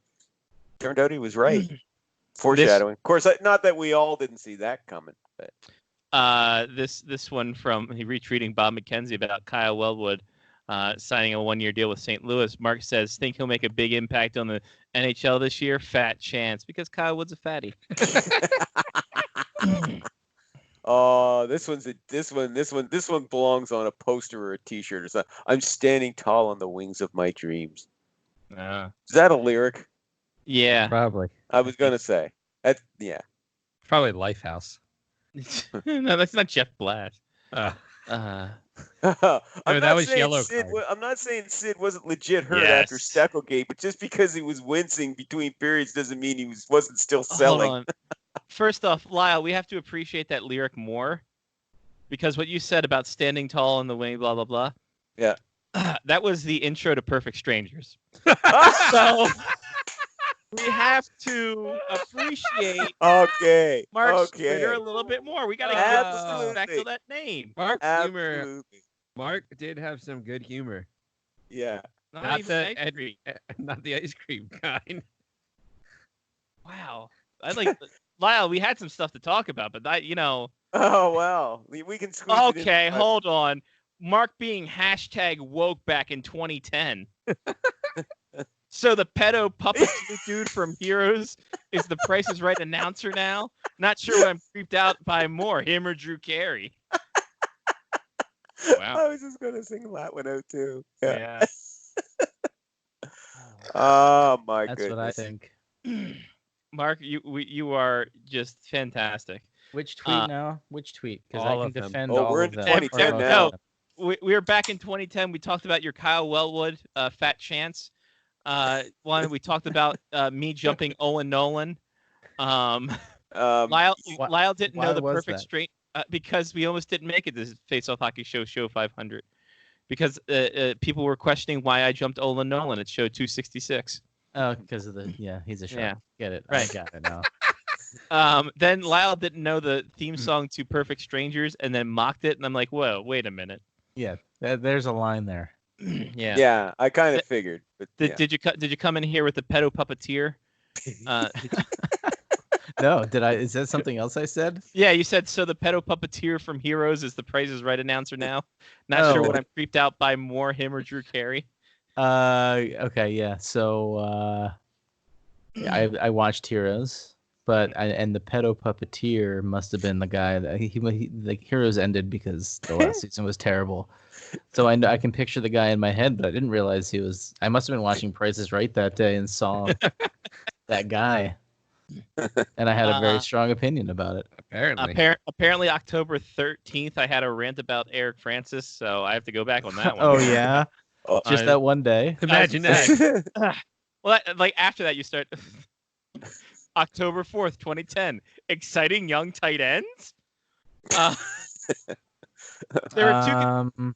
Turned out he was right. Foreshadowing. Of course, not that we all didn't see that coming. But. This one from retweeting Bob McKenzie about Kyle Wellwood signing a 1-year deal with St. Louis. Mark says, think he'll make a big impact on the NHL this year? Fat chance, because Kyle Wood's a fatty. Oh, this one belongs on a poster or a T-shirt or something. I'm standing tall on the wings of my dreams. Is that a lyric? Yeah, probably. I was gonna say that. Yeah, probably Lifehouse. No, that's not Jeff Blatt. That was yellow. I'm not saying Sid wasn't legit hurt after Steckelgate, but just because he was wincing between periods doesn't mean he wasn't still selling. Hold on. First off, Lyle, we have to appreciate that lyric more, because what you said about standing tall on the wing, blah blah blah. Yeah, that was the intro to Perfect Strangers. So we have to appreciate Mark's Twitter a little bit more. We got to give respect to that name. Mark's humor. Mark did have some good humor. Yeah. Not the ice cream kind. Wow. Lyle, we had some stuff to talk about, but Oh, well. We can squeeze it in. Okay, hold on. Mark being hashtag woke back in 2010. So the pedo puppet dude from Heroes is the Price is Right announcer now? Not sure what I'm creeped out by more, him or Drew Carey. Wow. I was just going to sing that one out too. Yeah. Oh, my That's goodness. what I think. Mark, you are just fantastic. Which tweet now? Which tweet? Because All I of can them. defend Oh, all we're of in them. 2010 Or now. most of them. We were back in 2010. We talked about your Kyle Wellwood fat chance. We talked about me jumping Owen Nolan. Lyle didn't know the perfect straight because we almost didn't make it this Face-Off Hockey Show 500 because people were questioning why I jumped Owen Nolan at show 266. Oh, because of he's a shark. Yeah. Get it. Right. I got it now. Then Lyle didn't know the theme song to Perfect Strangers and then mocked it, and I'm like, whoa, wait a minute. Yeah, there's a line there. Yeah. Yeah, I kind of figured. But Did you come in here with the pedo puppeteer? No, did I? Is that something else I said? Yeah, you said so. The pedo puppeteer from Heroes is the Price is Right announcer now. Not sure what I'm creeped out by more, him or Drew Carey. Okay, yeah. So I watched Heroes, but the pedo puppeteer must have been the guy that the Heroes ended because the last season was terrible. So I can picture the guy in my head, but I didn't realize he was. I must have been watching Price is Right that day and saw that guy, and I had a very strong opinion about it. Apparently, October 13th, I had a rant about Eric Francis, so I have to go back on that one. Oh yeah, just that one day. Imagine that. Well, after that, you start October 4th, 2010. Exciting young tight ends. There were two.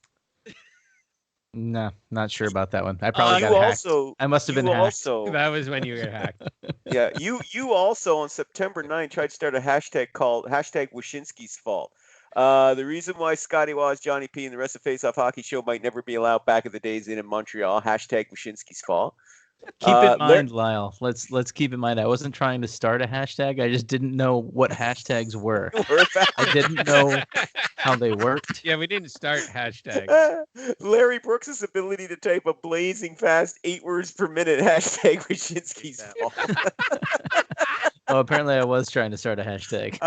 Nah, not sure about that one. I probably you got hacked. also I must have you been hacked. also That was when you were hacked. yeah you also on September 9 tried to start a hashtag called hashtag Wyshynski's fault. The reason why Scotty Waz, Johnny P, and the rest of Face Off Hockey Show might never be allowed back in the days in Montreal. Hashtag Wyshynski's fault. Keep in mind, Lyle. Let's keep in mind. I wasn't trying to start a hashtag. I just didn't know what hashtags were. I didn't know how they worked. Yeah, we didn't start hashtags. Larry Brooks' ability to type a blazing fast 8 words per minute. Hashtag Wyshynski's fault. Oh, apparently I was trying to start a hashtag.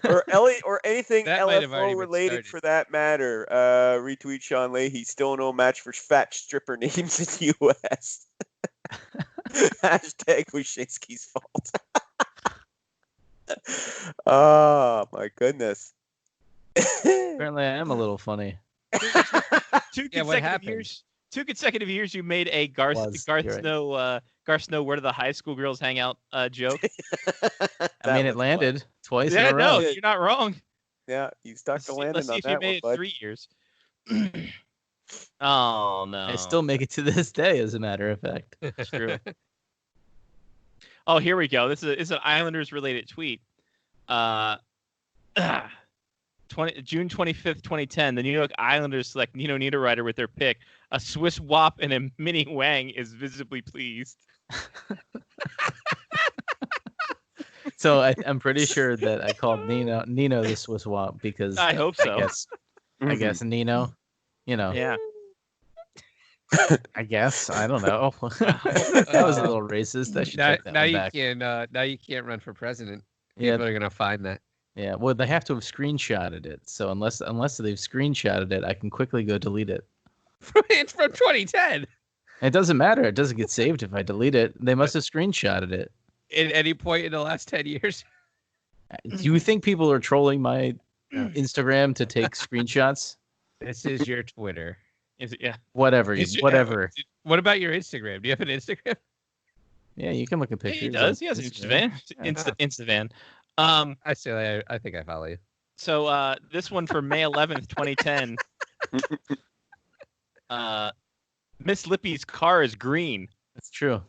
Or Ellie, or anything That might have already LFO been related started. for that matter. Retweet Sean Leahy. Still no match for fat stripper names in the U.S. Hashtag Wyshynski's fault. Oh my goodness. Apparently I am a little funny. Two Yeah, what consecutive happened? years. 2 consecutive years, you made a Garth You're right. Snow. Where do the high school girls hang out? Joke. I mean, it landed twice in Yeah, a row. no, you're not wrong. Yeah, you stuck the landing Let's see on if you that made one, it bud. 3 years. Oh no! I still make it to this day, as a matter of fact. It's true. Oh, here we go. This is an Islanders related tweet. June 25th, 2010. The New York Islanders select Nino Niederreiter with their pick. A Swiss Wop and a Mini Wang is visibly pleased. So I'm pretty sure that I called Nino the Swiss Wop because I hope so. I guess Nino, Yeah. I guess I don't know. That was a little racist. I should take that one back. Now you can't run for president. Yeah, People are gonna find that. yeah. Well, they have to have screenshotted it. So unless they've screenshotted it, I can quickly go delete it. It's from 2010. It doesn't matter. It doesn't get saved if I delete it. They must have screenshotted it. At any point in the last 10 years. Do you think people are trolling my Instagram to take screenshots? This is your Twitter. Is it? Yeah. Whatever. Whatever. What about your Instagram? Do you have an Instagram? Yeah, you can look at pictures. He does. He has an Instavan. Instavan. I think I follow you. So this one for May 11th, 2010. Miss Lippy's car is green. That's true.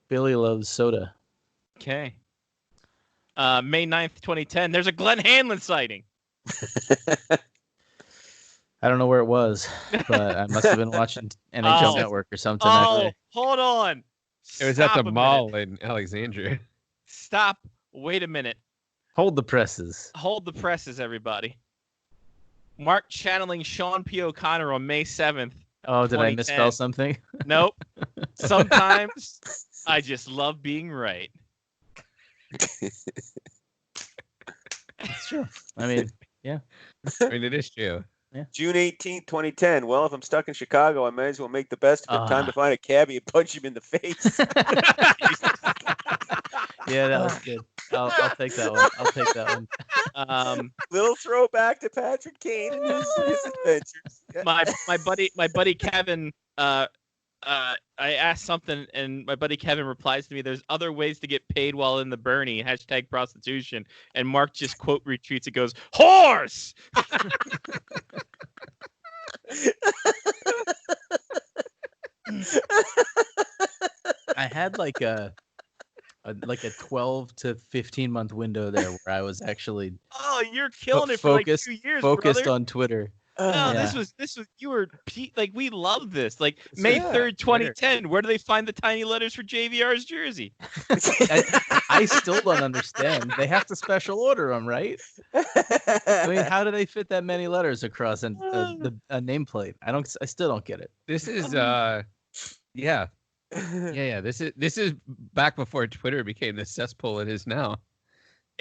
Billy loves soda. Okay. May 9th, 2010. There's a Glenn Hanlon sighting. I don't know where it was, but I must have been watching NHL Network or something that day. Hold on. It was at the mall in Alexandria. Stop. Wait a minute. Hold the presses. Hold the presses, everybody. Mark channeling Sean P. O'Connor on May 7th. Oh, did I misspell something? Nope. Sometimes I just love being right. It's true. I mean, yeah. I mean, it is true. Yeah. June 18th, 2010. Well, if I'm stuck in Chicago, I might as well make the best of it. Time to find a cabbie and punch him in the face. Yeah, that was good. I'll take that one. Little throwback to Patrick Kane and his adventures. Yeah. My buddy Kevin. I asked something, and my buddy Kevin replies to me, "There's other ways to get paid while in the Bernie. # prostitution." And Mark just quote retweets. It goes, "Horse." I had like a 12 to 15 month window there where I was actually you're killing it for like 2 years, focused brother. on Twitter. No, Yeah. this was you were like, we love this. Like May 3rd, 2010. Where do they find the tiny letters for JVR's jersey? I still don't understand. They have to special order them, right? I mean, how do they fit that many letters across a nameplate? I still don't get it. This is yeah. This is back before Twitter became the cesspool it is now.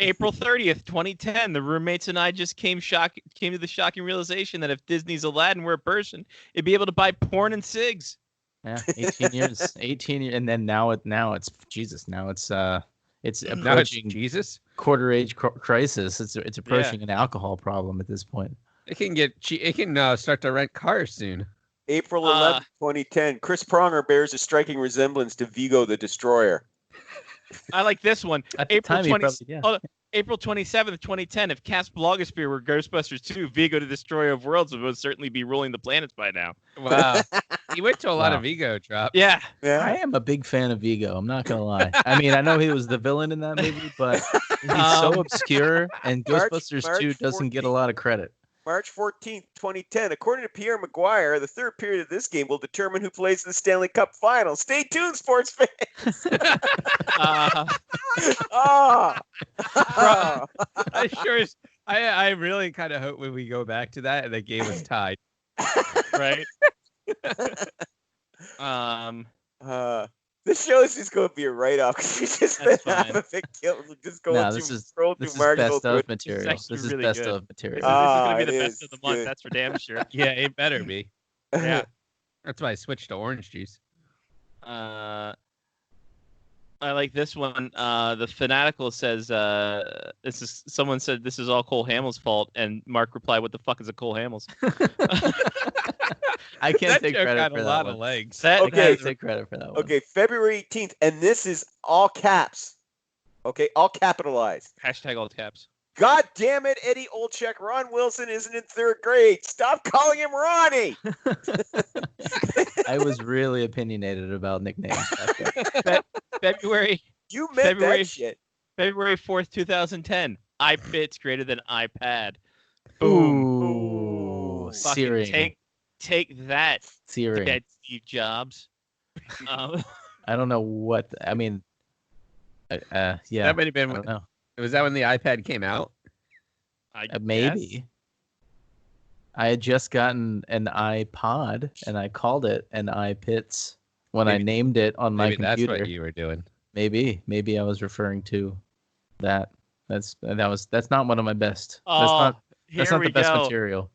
April 30th, 2010. The roommates and I just came to the shocking realization that if Disney's Aladdin were a person, it'd be able to buy porn and cigs. Yeah, 18 years, and then now it's Jesus. Now it's approaching Now it's Jesus quarter age crisis. It's approaching an alcohol problem at this point. It can start to rent cars soon. April 11th, 2010. Chris Pronger bears a striking resemblance to Vigo the Destroyer. I like this one. At the April time, 20. April 27th, 2010. If Cast Blogosphere were Ghostbusters 2, Vigo the Destroyer of Worlds would most certainly be ruling the planets by now. Wow. He went to a lot Wow. of Vigo drops. Yeah. I am a big fan of Vigo. I'm not gonna lie. I mean, I know he was the villain in that movie, but he's so obscure, and Ghostbusters 2 doesn't get a lot of credit. March 14th, 2010. According to Pierre Maguire, the third period of this game will determine who plays in the Stanley Cup Final. Stay tuned, sports fans. I really kind of hope when we go back to that and the game is tied. Right. This show is just going to be a write-off because we just have a big kill. Just going this is Mark's best of material. This is really best good. of material. This is going to be the best of the month. Good. That's for damn sure. Yeah, it better be. Yeah. That's why I switched to orange juice. I like this one. The Fanatical says someone said this is all Cole Hamels' fault, and Mark replied, "What the fuck is a Cole Hamels?" I can't take joke credit had for a that lot one. of legs. I can't take credit for that one. Okay, February 18th, and this is all caps. Okay, all capitalized. Hashtag all caps. God damn it, Eddie Olczyk. Ron Wilson isn't in third grade. Stop calling him Ronnie. I was really opinionated about nicknames back then. February. You meant February- that shit. February 4th, 2010. iPit's greater than iPad. Boom. Ooh, Fucking searing. take that, Searing. dead Steve Jobs. I don't know what. I mean, yeah. That might have I been. don't know. Was that when the iPad came out? I Maybe. guess. I had just gotten an iPod and I called it an iPits when I Maybe- named it on my Maybe that's computer. what you were doing. Maybe I was referring to that. That's not one of my best. Oh, That's here not we the best go. material.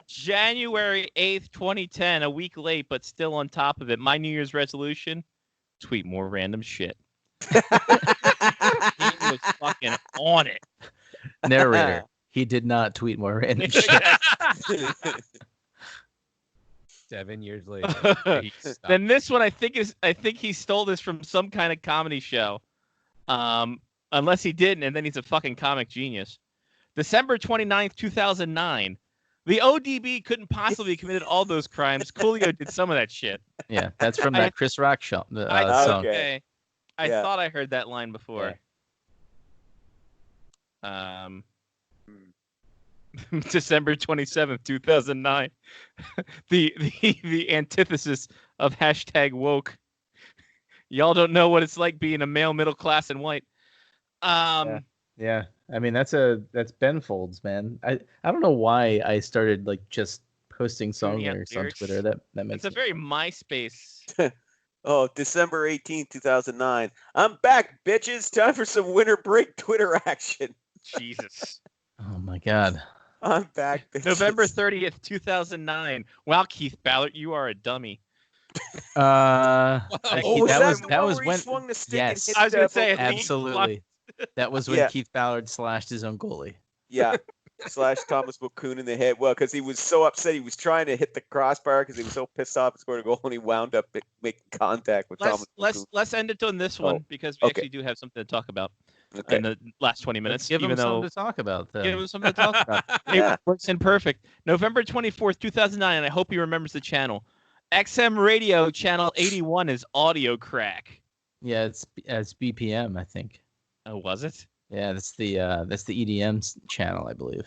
January 8th, 2010, a week late, but still on top of it. My New Year's resolution, tweet more random shit. He was fucking on it. Narrator. He did not tweet more random shit. 7 years later. he stopped. Then this one, I think he stole this from some kind of comedy show. Unless he didn't, and then he's a fucking comic genius. December 29th, 2009. The ODB couldn't possibly have committed all those crimes. Coolio did some of that shit. Yeah, that's from that Chris Rock song. Okay. Okay. I Yeah. thought I heard that line before. December 27th, 2009. the antithesis of hashtag woke. Y'all don't know what it's like being a male, middle class, and white. Yeah. I mean, that's Ben Folds, man. I don't know why I started like just posting song Yeah, lyrics on lyrics. Twitter. That makes It's a very MySpace. Oh, December 18th, 2009. I'm back, bitches. Time for some winter break Twitter action. Jesus. Oh my god. I'm back, bitches. November 30th, 2009. Wow, Keith Ballard, you are a dummy. Oh, that was where he when swung the stick yes. and hit I was gonna say, Boone? absolutely. That was when Yeah. Keith Ballard slashed his own goalie. Yeah. Slash Thomas Mulcoon in the head. Well, because he was so upset, he was trying to hit the crossbar because he was so pissed off and scored a goal, and he wound up making contact with Thomas Mulcoon. Let's end it on this one because we actually do have something to talk about Okay. in the last 20 minutes. Let's give him even though something to talk about. Then. give him something to talk about. Yeah. It works in perfect. November 24th, 2009, and I hope he remembers the channel. XM Radio channel 81 is Audio Crack. Yeah, it's BPM, I think. Oh, was it? Yeah, that's the EDM channel, I believe.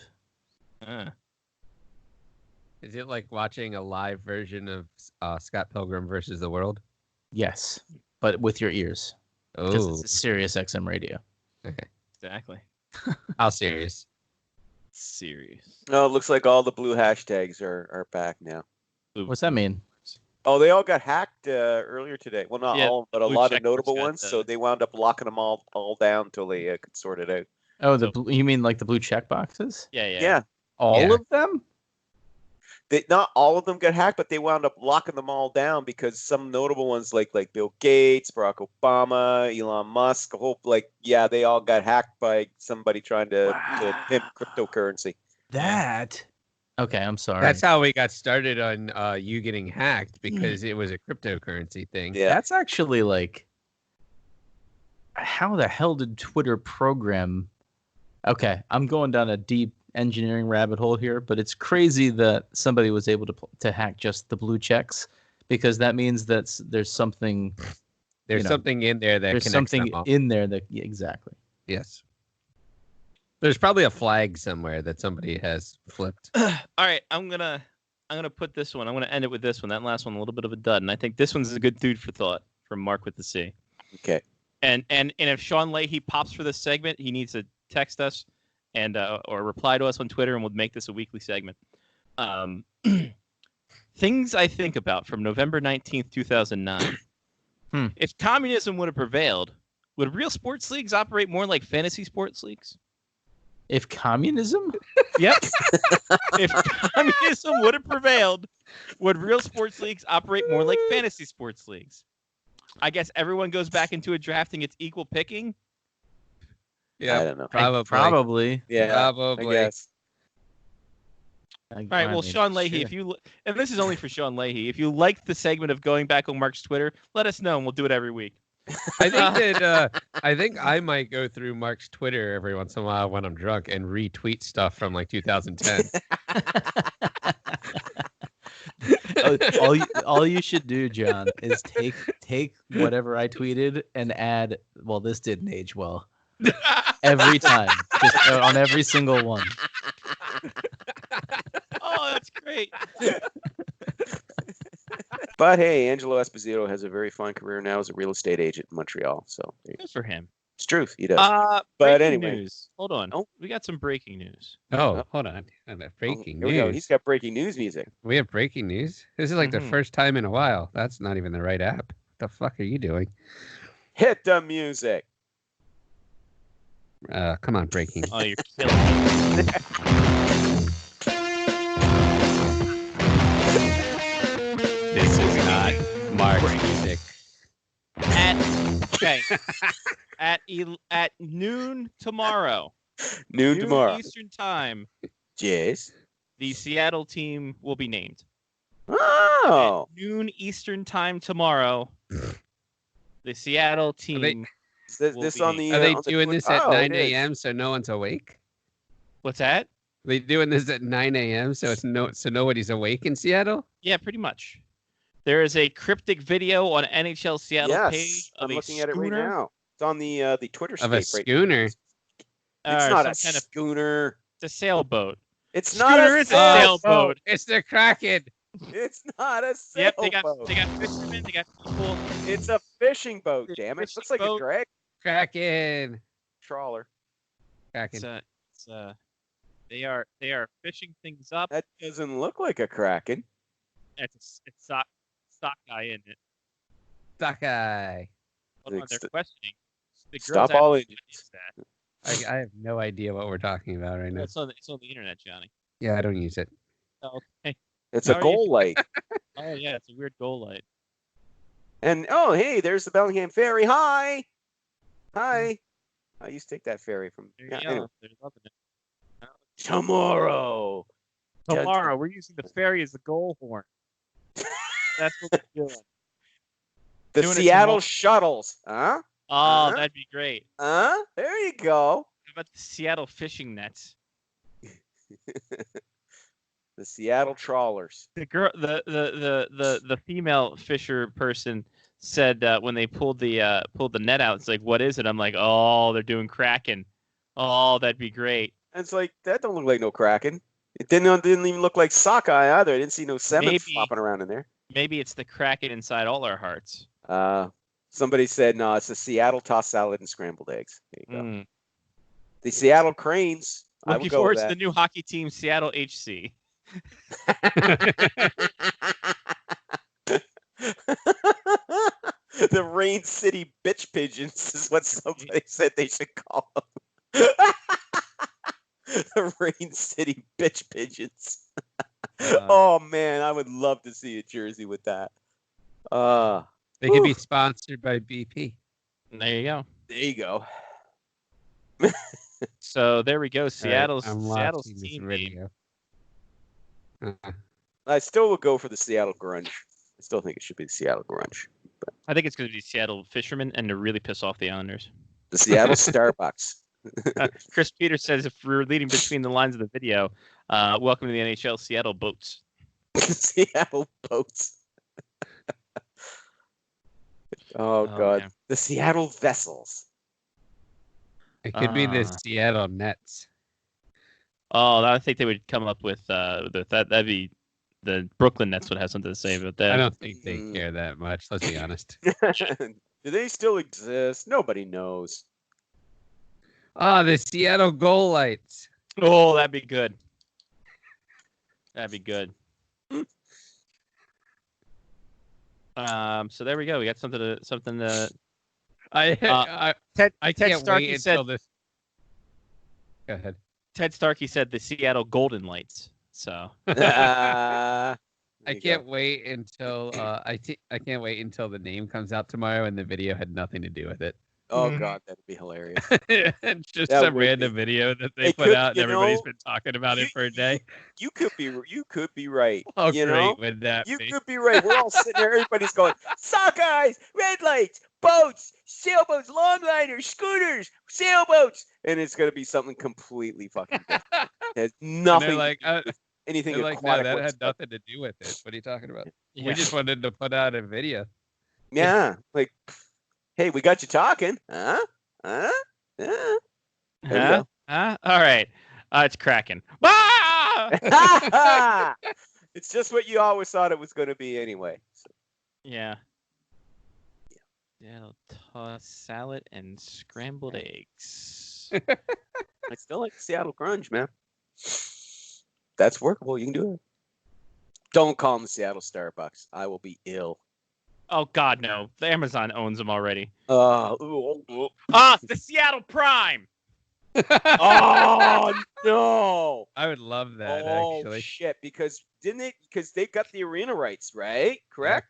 Is it like watching a live version of Scott Pilgrim versus the World? Yes, but with your ears because Oh, it's a Sirius XM radio. Exactly. how serious? Serious. No, it looks like all the blue hashtags are back now. What's that mean? Oh, they all got hacked earlier today. Well, not Yeah, all, but a blue lot of checkmarks notable got, ones. So they wound up locking them all down until they could sort it out. Oh, So- you mean like the blue check boxes? Yeah. Yeah. All Yeah. of them? Not all of them got hacked, but they wound up locking them all down because some notable ones like Bill Gates, Barack Obama, Elon Musk, they all got hacked by somebody trying to pimp cryptocurrency. That? Okay, I'm sorry. That's how we got started on you getting hacked because it was a cryptocurrency thing. Yeah. That's actually like, how the hell did Twitter program Okay, I'm going down a deep engineering rabbit hole here, but it's crazy that somebody was able to hack just the blue checks, because that means that there's something. There's something in there that there's connects something them all. in there that exactly. Yes. There's probably a flag somewhere that somebody has flipped. All right, I'm gonna put this one. I'm gonna end it with this one. That last one, a little bit of a dud, and I think this one's a good food for thought from Mark with the C. Okay. And if Sean Leahy pops for this segment, he needs to text us and or reply to us on Twitter, and we'll make this a weekly segment. Things I think about from November 19th, 2009. If communism would have prevailed, would real sports leagues operate more like fantasy sports leagues? If communism? Yep. If communism would have prevailed, would real sports leagues operate more like fantasy sports leagues? I guess everyone goes back into it drafting. It's equal picking. Yeah, I don't know. Probably. Yeah, probably. I guess. All right. Well, Sean Leahy, if you and this is only for Sean Leahy, if you liked the segment of going back on Mark's Twitter, let us know and we'll do it every week. I think that I think I might go through Mark's Twitter every once in a while when I'm drunk and retweet stuff from like 2010. all you should do, John, is take whatever I tweeted and add, well, this didn't age well. Every time. Just on every single one. Oh, that's great. But hey, Angelo Esposito has a very fine career now as a real estate agent in Montreal. So Good for him. it's truth. He does. But But anyway. news. Hold on. Oh. We got some breaking news. Oh, hold on. Breaking Here we go. news. He's got breaking news music. We have breaking news. This is like the first time in a while. That's not even the right app. What the fuck are you doing? Hit the music. Come on, breaking. Oh, you're killing me. This is not Mark's music. At noon tomorrow. Noon tomorrow. Eastern time. Yes. The Seattle team will be named. Oh. At noon Eastern time tomorrow. The Seattle team. This on the. Are they on the doing this at Oh, 9 it is. a.m. so no one's awake? What's that? Are they doing this at 9 a.m. so nobody's awake in Seattle? Yeah, pretty much. There is a cryptic video on NHL Seattle page Yes, of I'm a looking at it right schooner. now. It's on the Twitter Of a scape right schooner? It's not a some kind of schooner. it's a sailboat. It's Schooner not a is a sailboat. sailboat. It's the Kraken. It's not a Yep, sailboat. they got fishermen, they got people. It's a fishing boat. It's a Damn it! fishing Looks like boat. a drag Kraken. trawler. Kraken. They are fishing things up. That doesn't look like a kraken. It's sock guy in it. Sockeye. Hold on, they're questioning. The girls Stop asked all what engines. is that? I have no idea what we're talking about right now. It's on the internet, Johnny. Yeah, I don't use it. Oh, okay. It's How a are goal you? light. Oh yeah, it's a weird goal light. And oh, hey, there's the Bellingham ferry. Hi. I used to take that ferry from. There Yeah, you anyway. go. They're loving it. Tomorrow. Tomorrow, we're using the ferry as the goal horn. That's what we're doing. The Doing it Seattle tomorrow. Shuttles. Huh? Oh, Uh-huh. that'd be great. Huh? There you go. How about the Seattle fishing nets? The Seattle trawlers. The girl, the female fisher person said when they pulled the net out, it's like, what is it? I'm like, oh, they're doing Kraken. Oh, that'd be great. And it's like that don't look like no kraken. It didn't even look like sockeye either. I didn't see no salmon Maybe. flopping around in there. Maybe it's the Kraken inside all our hearts. Somebody said no, it's the Seattle tossed salad and scrambled eggs. There you go. Mm. The Seattle Cranes. I Looking would go forward with to the new hockey team, Seattle HC. The Rain City bitch pigeons is what somebody said they should call them. The Rain City bitch pigeons. Oh man, I would love to see a jersey with that. They could be sponsored by BP. There you go. There you go. So there we go. Seattle's I'm Seattle's watching this team name. video. I still would go for the Seattle Grunge. I still think it should be the Seattle Grunge. I think it's going to be Seattle Fishermen, and to really piss off the Islanders. The Seattle Starbucks. Chris Peters says, if we're reading between the lines of the video, welcome to the NHL Seattle Boats. Seattle Boats. Oh, God. Man. The Seattle Vessels. It could be the Seattle Nets. Oh, I think they would come up with that'd be the Brooklyn Nets would have something to say about that. I don't think they care that much. Let's be honest. Do they still exist? Nobody knows. The Seattle Goal Lights. Oh, that'd be good. That'd be good. So there we go. We got something to. I Ted can't Starkey wait said. until this. Go ahead. Ted Starkey said the Seattle Golden Lights. So. I can't wait until I can't wait until the name comes out tomorrow and the video had nothing to do with it. Oh, God, that'd be hilarious. It's just That some would random be. video that they It put could- out and you everybody's know, been talking about it for a day. You could be right. How you great know? would that You be? could be right. We're all sitting there. Everybody's going, sockeyes, red lights, boats, sailboats, longliners, scooters, sailboats. And it's going to be something completely fucking different. It has And nothing they're like, anything no, aquatic that had whatsoever. nothing to do with it. What are you talking about? Yeah. We just wanted to put out a video. Yeah. Like, hey, we got you talking. Huh? Huh? Huh? There you Huh? All right. It's Kraken. Ah! go. It's just what you always thought it was going to be anyway. So, Yeah. Yeah, toss salad and scrambled eggs. I still like Seattle grunge, man. That's workable. You can do it. Don't call them the Seattle Starbucks. I will be ill. Oh God, no! The Amazon owns them already. The Seattle Prime. Oh no! I would love that Oh actually. shit! Because they got the arena rights, right? Correct.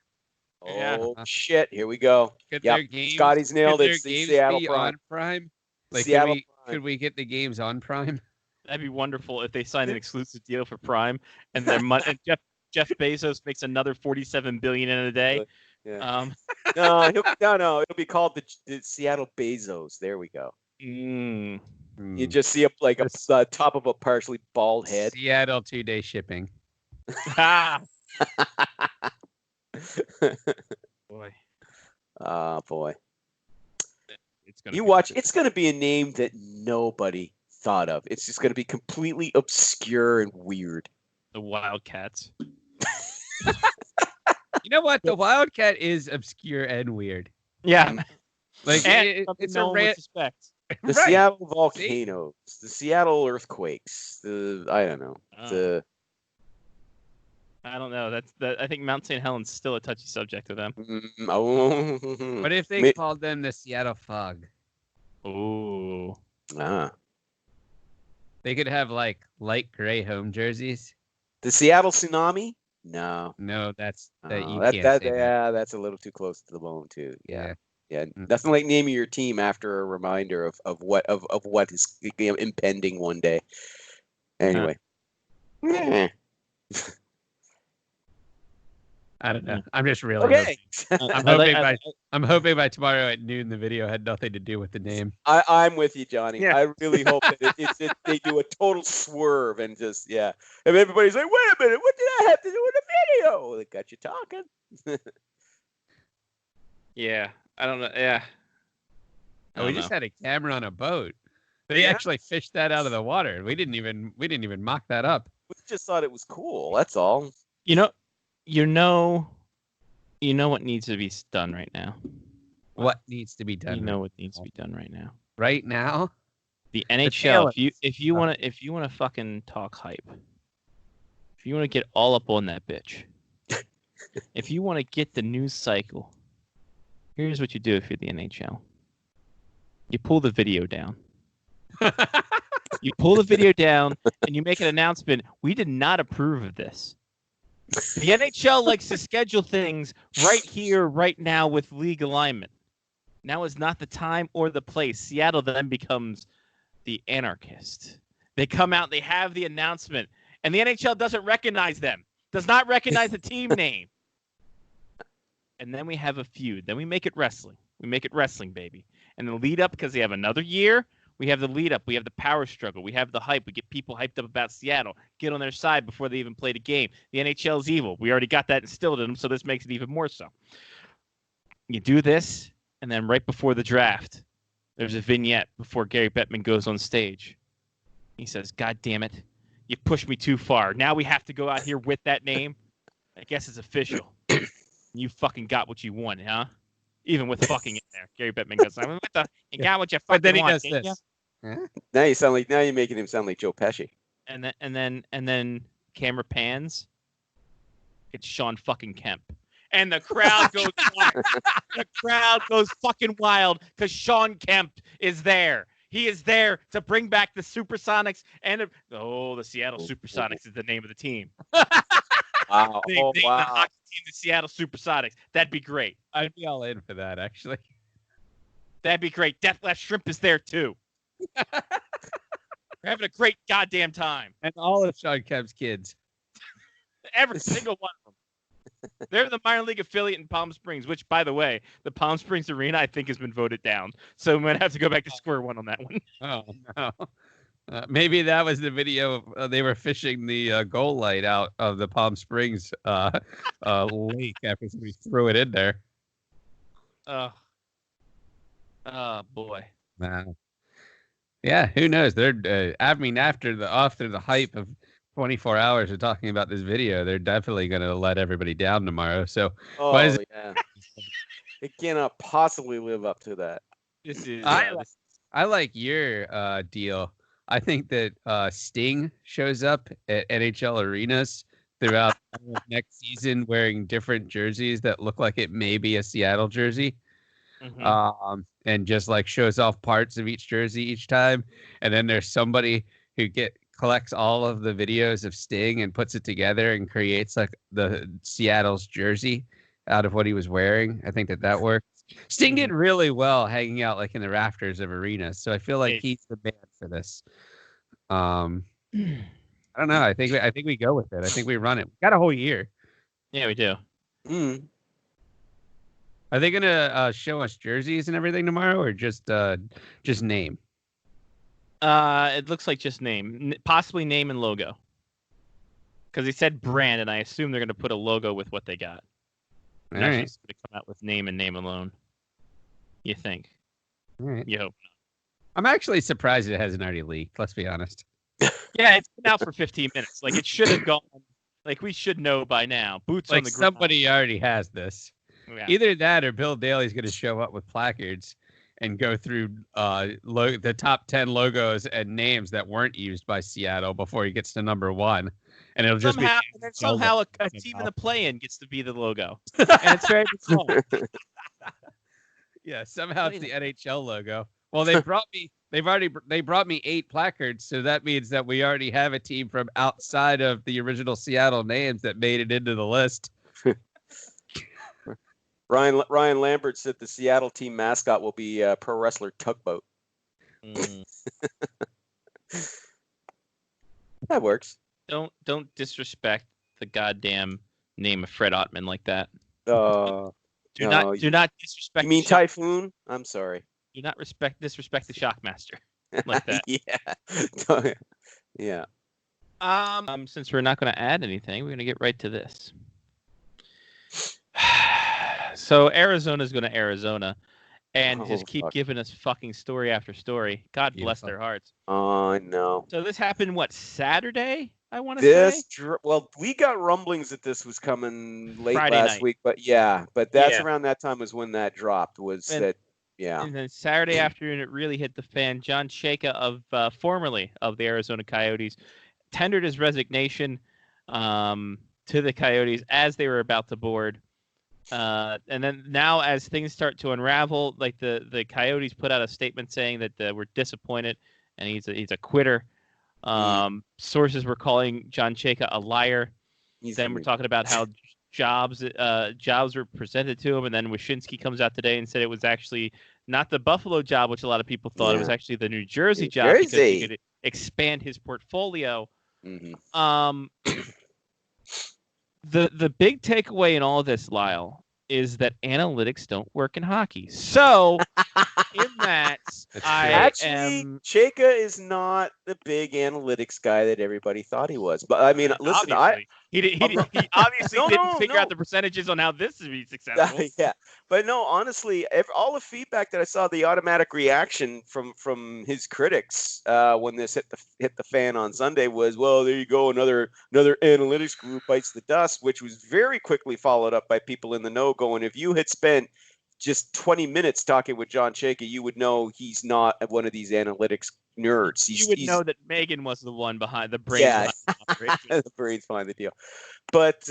Yeah. Oh shit! Here we go. Could Yep. their games, Scotty's nailed could it. their It's the games Seattle be Prime. on Prime? Like, Seattle could Prime. we get the games on Prime? That'd be wonderful if they signed an exclusive deal for Prime, and their and Jeff Bezos makes another $47 billion in a day. Yeah. No, it'll be called the Seattle Bezos. There we go. You just see the top of a partially bald head. Seattle 2-day shipping. Ah, boy, Boy. it's gonna. You be watch. good. It's going to be a name that nobody thought of. It's just going to be completely obscure and weird. The Wildcats. You know what? The Wildcat is obscure and weird. Yeah, Like and it's no a one would rant. suspect. The Right. Seattle volcanoes, the Seattle earthquakes, I don't know. Oh. I don't know. I think Mount St. Helens still a touchy subject to them. What if they called them the Seattle Fog? Ooh. They could have like light gray home jerseys. The Seattle tsunami? No. No, that's that you that, can't that, say that. yeah, that's a little too close to the bone too. Yeah. Mm. Nothing like naming your team after a reminder of what is impending one day. Anyway. I don't know. I'm just really Okay. I'm hoping by tomorrow at noon the video had nothing to do with the name. I'm with you, Johnny. Yeah. I really hope that they do a total swerve and just and everybody's like, wait a minute, what did I have to do with the video? They got you talking. Yeah, I don't know. Yeah. Oh, we just had a camera on a boat. They actually fished that out of the water. We didn't even mock that up. We just thought it was cool. That's all. You know what needs to be done right now. What needs to be done? You know what needs to be done right now. Right now? The NHL. If you want to fucking talk hype, if you want to get all up on that bitch, if you want to get the news cycle, here's what you do if you're the NHL. You pull the video down. You pull the video down and you make an announcement. We did not approve of this. The NHL likes to schedule things right here, right now with league alignment. Now is not the time or the place. Seattle then becomes the anarchist. They come out, they have the announcement, and the NHL doesn't recognize them, does not recognize the team name. And then we have a feud. Then we make it wrestling. We make it wrestling, baby. And the lead up, because they have another year, We have the lead up. We have the power struggle. We have the hype. We get people hyped up about Seattle. Get on their side before they even play the game. The NHL's evil. We already got that instilled in them, so this makes it even more so. You do this, and then right before the draft, there's a vignette before Gary Bettman goes on stage. He says, "God damn it. You pushed me too far. Now we have to go out here with that name. I guess it's official. You fucking got what you want, huh?" Even with fucking in there. Gary Bettman goes, "You got what you fucking want." But then he want, does didn't this. Now you're making him sound like Joe Pesci. ya?" And then camera pans. It's Sean fucking Kemp. And the crowd goes wild. The crowd goes fucking wild because Sean Kemp is there. He is there to bring back the Supersonics and the Seattle Supersonics is the name of the team. Wow. They Oh, the wow. hockey team, the Seattle Supersonics. That'd be great. I'd be all in for that, actually. That'd be great. Death Last Shrimp is there too. We're having a great goddamn time. And all of Sean Kemp's kids. Every single one of them. They're the minor league affiliate in Palm Springs, which, by the way, the Palm Springs Arena, I think, has been voted down. So we might have to go back to square one on that one. Oh, no. Maybe that was the video of, they were fishing the goal light out of the Palm Springs lake after somebody threw it in there. Oh, boy. Wow. Yeah, who knows? They're after the hype of 24 hours of talking about this video, they're definitely going to let everybody down tomorrow. So Oh, yeah. It cannot possibly live up to that. This is. I like your deal. I think that Sting shows up at NHL arenas throughout next season wearing different jerseys that look like it may be a Seattle jersey. Mhm. And just like shows off parts of each jersey each time. And then there's somebody who collects all of the videos of Sting and puts it together and creates like the Seattle's jersey out of what he was wearing. I think that works. Sting did really well hanging out like in the rafters of arenas, so I feel like he's the man for this. I don't know. I think we go with it. I think we run it. We got a whole year. Yeah, we do. Mm. Are they gonna show us jerseys and everything tomorrow, or just name? It looks like just name, possibly name and logo. Because he said brand, and I assume they're going to put a logo with what they got. All Not right. just going to come out with name and name alone. You think? All right. You hope. I'm actually surprised it hasn't already leaked. Let's be honest. Yeah, it's been out for 15 minutes. Like, it should have gone. Like, we should know by now. Boots on Like the ground. somebody already has this. Yeah. Either that or Bill Daly's going to show up with placards and go through the top 10 logos and names that weren't used by Seattle before he gets to number 1. And it'll just Somehow, be and then somehow a team in the play-in gets to be the logo. And it's very bizarre. yeah, somehow it's the NHL logo. Well, they brought me 8 placards, so that means that we already have a team from outside of the original Seattle names that made it into the list. Ryan Lambert said the Seattle team mascot will be pro wrestler Tugboat. That works. Don't disrespect the goddamn name of Fred Ottman like that. Do Do not disrespect. You mean Typhoon? I'm sorry. Do not disrespect the Shockmaster like that. Yeah. Since we're not going to add anything, we're going to get right to this. So Arizona's going to Arizona and just keep giving us fucking story after story. God bless their hearts. Oh, no. So this happened, what, Saturday, I want to say? Well, we got rumblings that this was coming late Friday last night. week, but that's around that time was when that dropped. And then Saturday afternoon, it really hit the fan. John Chayka, of formerly of the Arizona Coyotes, tendered his resignation to the Coyotes as they were about to board. And then now, as things start to unravel, like the Coyotes put out a statement saying that we're disappointed and he's a quitter. Sources were calling John Chayka a liar. Then we're talking about how jobs were presented to him, and then Wyshynski comes out today and said it was actually not the Buffalo job, which a lot of people thought. It was actually the New Jersey job because he could expand his portfolio. Mm-hmm. The big takeaway in all this, Lyle, is that analytics don't work in hockey. So in that, Actually, Cheka is not the big analytics guy that everybody thought he was. But I mean, listen, he obviously didn't figure out the percentages on how this would be successful. Yeah, but no, honestly, all the feedback that I saw, the automatic reaction from his critics when this hit the fan on Sunday was, well, there you go, another analytics group bites the dust, which was very quickly followed up by people in the know going, if you had spent just 20 minutes talking with John Chayka, you would know he's not one of these analytics nerds. You would know that Megan was the one behind the brains. Yeah, the brains behind the deal. But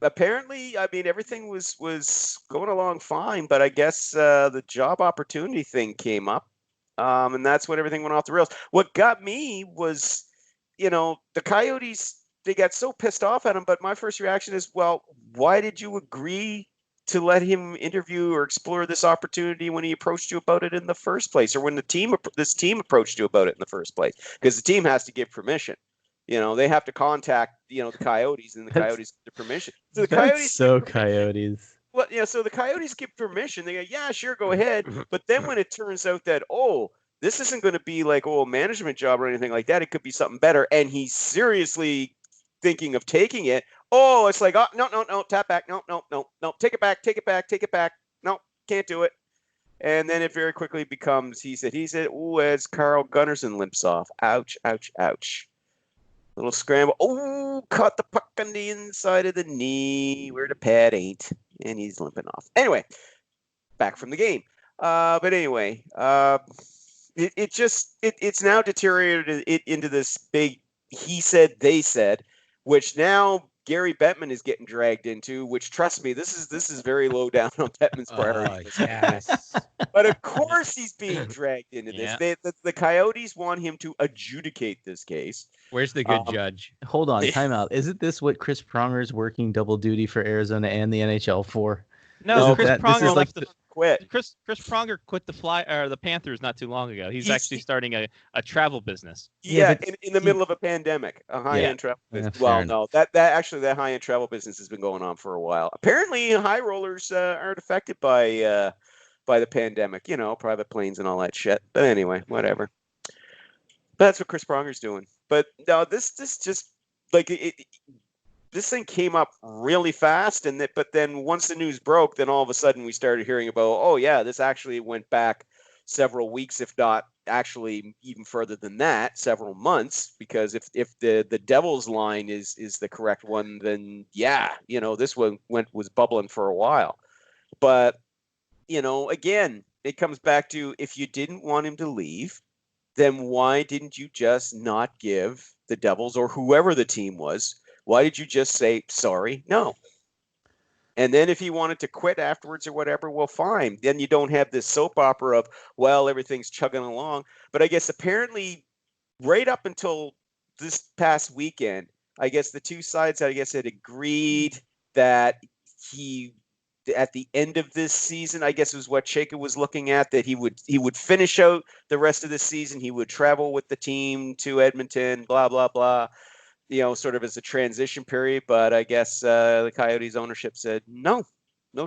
apparently, I mean, everything was going along fine. But I guess the job opportunity thing came up, and that's when everything went off the rails. What got me was, the Coyotes, they got so pissed off at him. But my first reaction is, well, why did you agree to let him interview or explore this opportunity when he approached you about it in the first place, or when this team approached you about it in the first place? Because the team has to give permission. They have to contact, the Coyotes, and the Coyotes give permission. So the Coyotes. Well, so the Coyotes give permission. They go, yeah, sure, go ahead. But then when it turns out that, this isn't going to be like, a management job or anything like that, it could be something better, and he's seriously thinking of taking it. It's like, no, tap back. No, take it back. No, can't do it. And then it very quickly becomes, he said, as Carl Gunnarsson limps off. Ouch. Little scramble. Caught the puck on the inside of the knee where the pad ain't. And he's limping off. Anyway, back from the game. But anyway, it's now deteriorated into this big he said, they said, which now Gary Bettman is getting dragged into, which, trust me, this is very low down on Bettman's priority. Yes. But of course he's being dragged into this. The Coyotes want him to adjudicate this case. Where's the good judge? Hold on, time out. Isn't this what Chris Pronger's working double duty for Arizona and the NHL for? No, Chris Pronger left quit. Chris Pronger quit the Panthers not too long ago. He's actually starting a travel business. Yeah, in the middle of a pandemic, a high-end travel business. Well, no, that high-end travel business has been going on for a while. Apparently, high rollers aren't affected by the pandemic. Private planes and all that shit. But anyway, whatever. That's what Chris Pronger's doing. But no, this just like it. This thing came up really fast, but then once the news broke, then all of a sudden we started hearing about, this actually went back several weeks, if not actually even further than that, several months. Because if the Devils line is the correct one, then this one was bubbling for a while. But again, it comes back to, if you didn't want him to leave, then why didn't you just not give the Devils, or whoever the team was, why did you just say, sorry, no? And then if he wanted to quit afterwards or whatever, well, fine. Then you don't have this soap opera of, well, everything's chugging along. But I guess apparently right up until this past weekend, I guess the two sides, had agreed that he, at the end of this season, I guess it was what Chayka was looking at, that he would finish out the rest of the season. He would travel with the team to Edmonton, blah, blah, blah. Sort of as a transition period, but I guess the Coyotes ownership said, no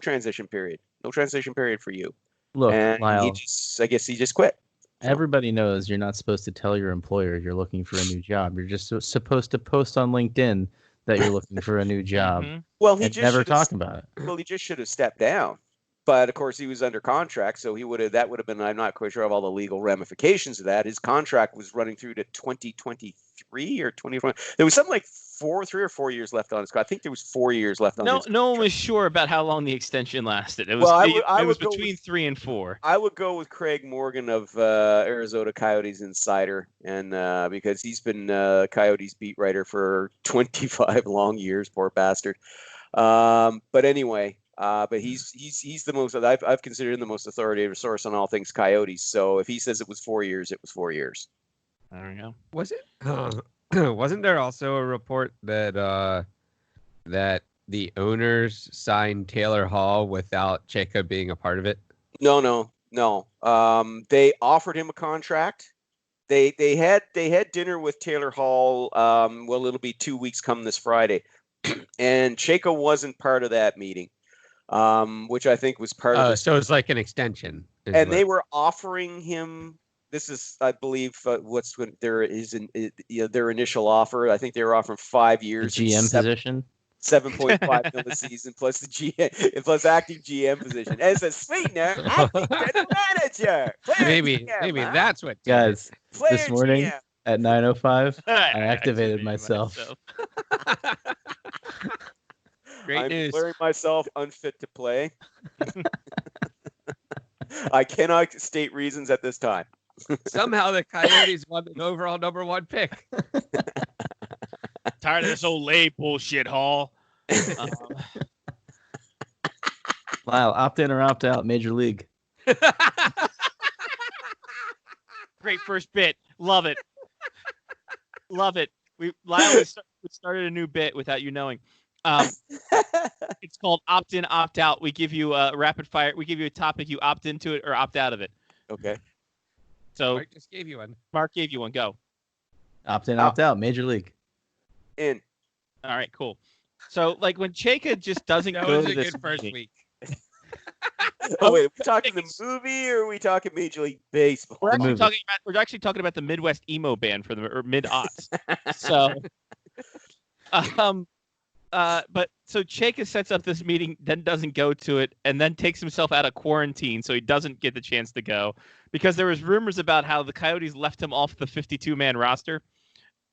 transition period. No transition period for you. Look, and Lyle, I guess he just quit. Everybody knows you're not supposed to tell your employer you're looking for a new job. You're just supposed to post on LinkedIn that you're looking for a new job. Mm-hmm. Well, he just never talk about it. Well, he just should have stepped down. But of course, he was under contract, so that would have been. I'm not quite sure of all the legal ramifications of that. His contract was running through to 2023 or 2020. There was something like 3 or 4 years left on his contract. I think there was 4 years left on his contract. No one was sure about how long the extension lasted. It was between 3 and 4. I would go with Craig Morgan of Arizona Coyotes Insider, and because he's been Coyotes beat writer for 25 long years, poor bastard. But anyway. But he's the most, I've considered him the most authoritative source on all things Coyotes. So if he says it was 4 years, it was 4 years. There we go. Was it? Wasn't there also a report that that the owners signed Taylor Hall without Chayka being a part of it? No. They offered him a contract. They had dinner with Taylor Hall. Well, it'll be 2 weeks come this Friday, and Chayka wasn't part of that meeting. which I think was part of the. So it's like an extension. And they were offering him. This is, I believe, their initial offer. I think they were offering 5 years. The GM position. 7.5 million a season plus the GM plus acting GM position as a sweetener. Acting general manager. Maybe that's what guys. Player this morning GM. at 9:05, I activated myself. Great I'm news. declaring myself unfit to play. I cannot state reasons at this time. Somehow the Coyotes won the overall number 1 pick. Tired of this old lay bullshit, Hall. Lyle, opt in or opt out, Major League. Great first bit. Love it. Love it. Lyle started a new bit without you knowing. It's called opt in, opt out. We give you a rapid fire. We give you a topic. You opt into it or opt out of it. Okay. So Mark just gave you one. Mark gave you one. Go. Opt in, opt out, Major League. In. All right, cool. So like when Chayka just doesn't That go was to a this good first meeting, week. Oh wait, are we talking the movie or are we talking Major League Baseball? We're actually movie. talking about the Midwest emo band for the mid aughts. So, but so Chayka sets up this meeting, then doesn't go to it, and then takes himself out of quarantine, so he doesn't get the chance to go because there was rumors about how the Coyotes left him off the 52-man roster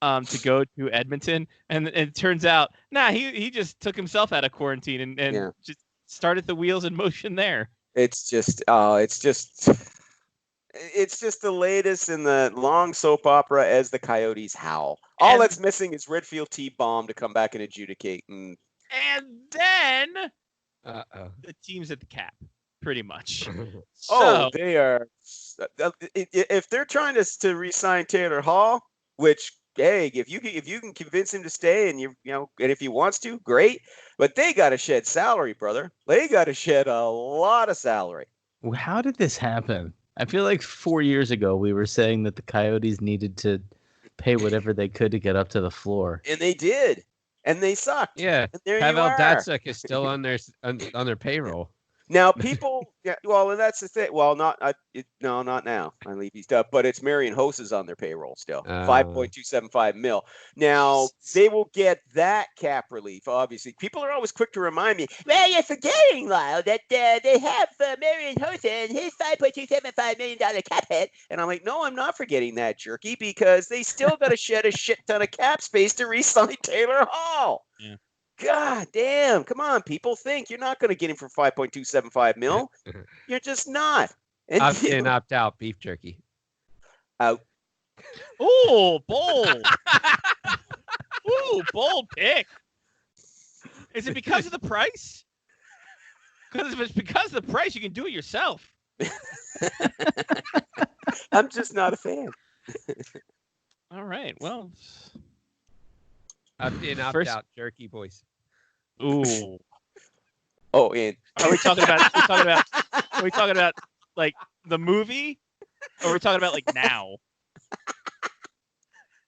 to go to Edmonton, and it turns out, he just took himself out of quarantine and just started the wheels in motion there. It's just the latest in the long soap opera as the Coyotes howl. All that's missing is Redfield T-Bomb to come back and adjudicate. And then the team's at the cap, pretty much. They are. If they're trying to re-sign Taylor Hall, which, hey, if you can convince him to stay and and if he wants to, great. But they got to shed salary, brother. They got to shed a lot of salary. How did this happen? I feel like 4 years ago we were saying that the Coyotes needed to pay whatever they could to get up to the floor, And they did. And they sucked. Yeah. And there Pavel you are. Datsyuk is still on their payroll. Now, people, and that's the thing. Well, not now. I leave these stuff, but it's Marion Hoses on their payroll still, 5.275 mil. Now they will get that cap relief. Obviously, people are always quick to remind me. Well, you're forgetting, Lyle, that they have Marion Hossa and his $5.275 million cap hit. And I'm like, no, I'm not forgetting that, Jerky, because they still got to shed a shit ton of cap space to re-sign Taylor Hall. Yeah. God damn. Come on, people. Think you're not going to get him for 5.275 mil. You're just not. And Opt in, opt out, beef jerky. Out. Ooh, bold. Ooh, bold pick. Is it because of the price? Because if it's because of the price, you can do it yourself. I'm just not a fan. All right. Well, Opt in, opt out, jerky boys. ooh. Oh, and Are we talking about? Are we talking about like the movie, or are we talking about like now?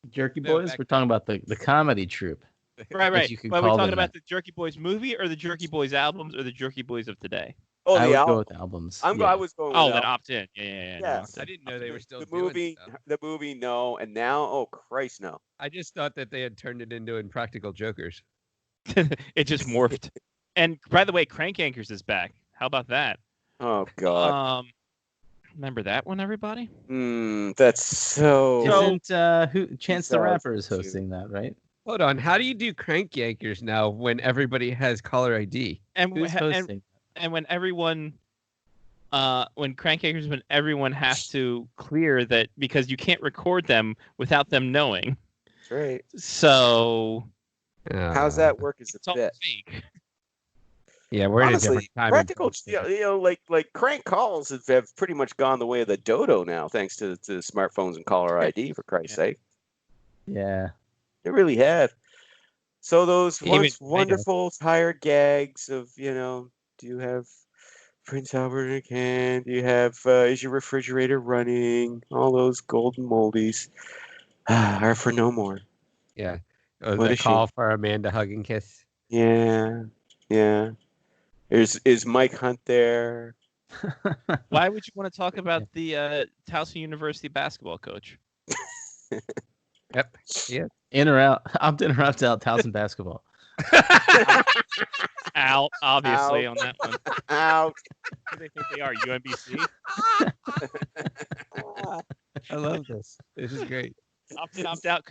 Jerky No, Boys. back We're talking about the comedy troupe. Right. you could But are we call talking them about that. the Jerky Boys movie, or the Jerky Boys albums, or the Jerky Boys of today? I would the go with albums. I yeah. was going. Oh, with then Al. opt in. Yeah. Yes. I didn't know they were still the doing movie. stuff. The movie, no, and now, oh Christ, no. I just thought that they had turned it into Impractical Jokers. It just morphed. And by the way, Crank Anchors is back. How about that? Oh God. Remember that one, everybody? That's so. Isn't Chance the Rapper is 2002. hosting that, right? Hold on. How do you do crank yankers now when everybody has caller ID? And Who's hosting? and when everyone, when Crank Anchors, when everyone has to clear that because you can't record them without them knowing. That's right. So How's that work as it's a all bit? fake. Yeah, we're in a Honestly, different time. practical, like crank calls have pretty much gone the way of the dodo now, thanks to smartphones and caller ID. For Christ's sake, Yeah. they really have. So those Even- once I know. wonderful tired gags of do you have Prince Albert in a can? Do you have is your refrigerator running? All those golden moldies are for no more. Yeah. What The a call for Amanda hug and kiss. Yeah. Is Mike Hunt there? Why would you want to talk about the Towson University basketball coach? Yep. Yeah. In or out? Opt in or opt out. Towson basketball. Out, obviously, on that one. Out. Who do they think they are? UMBC? I love this. This is great. Opt in, opt out could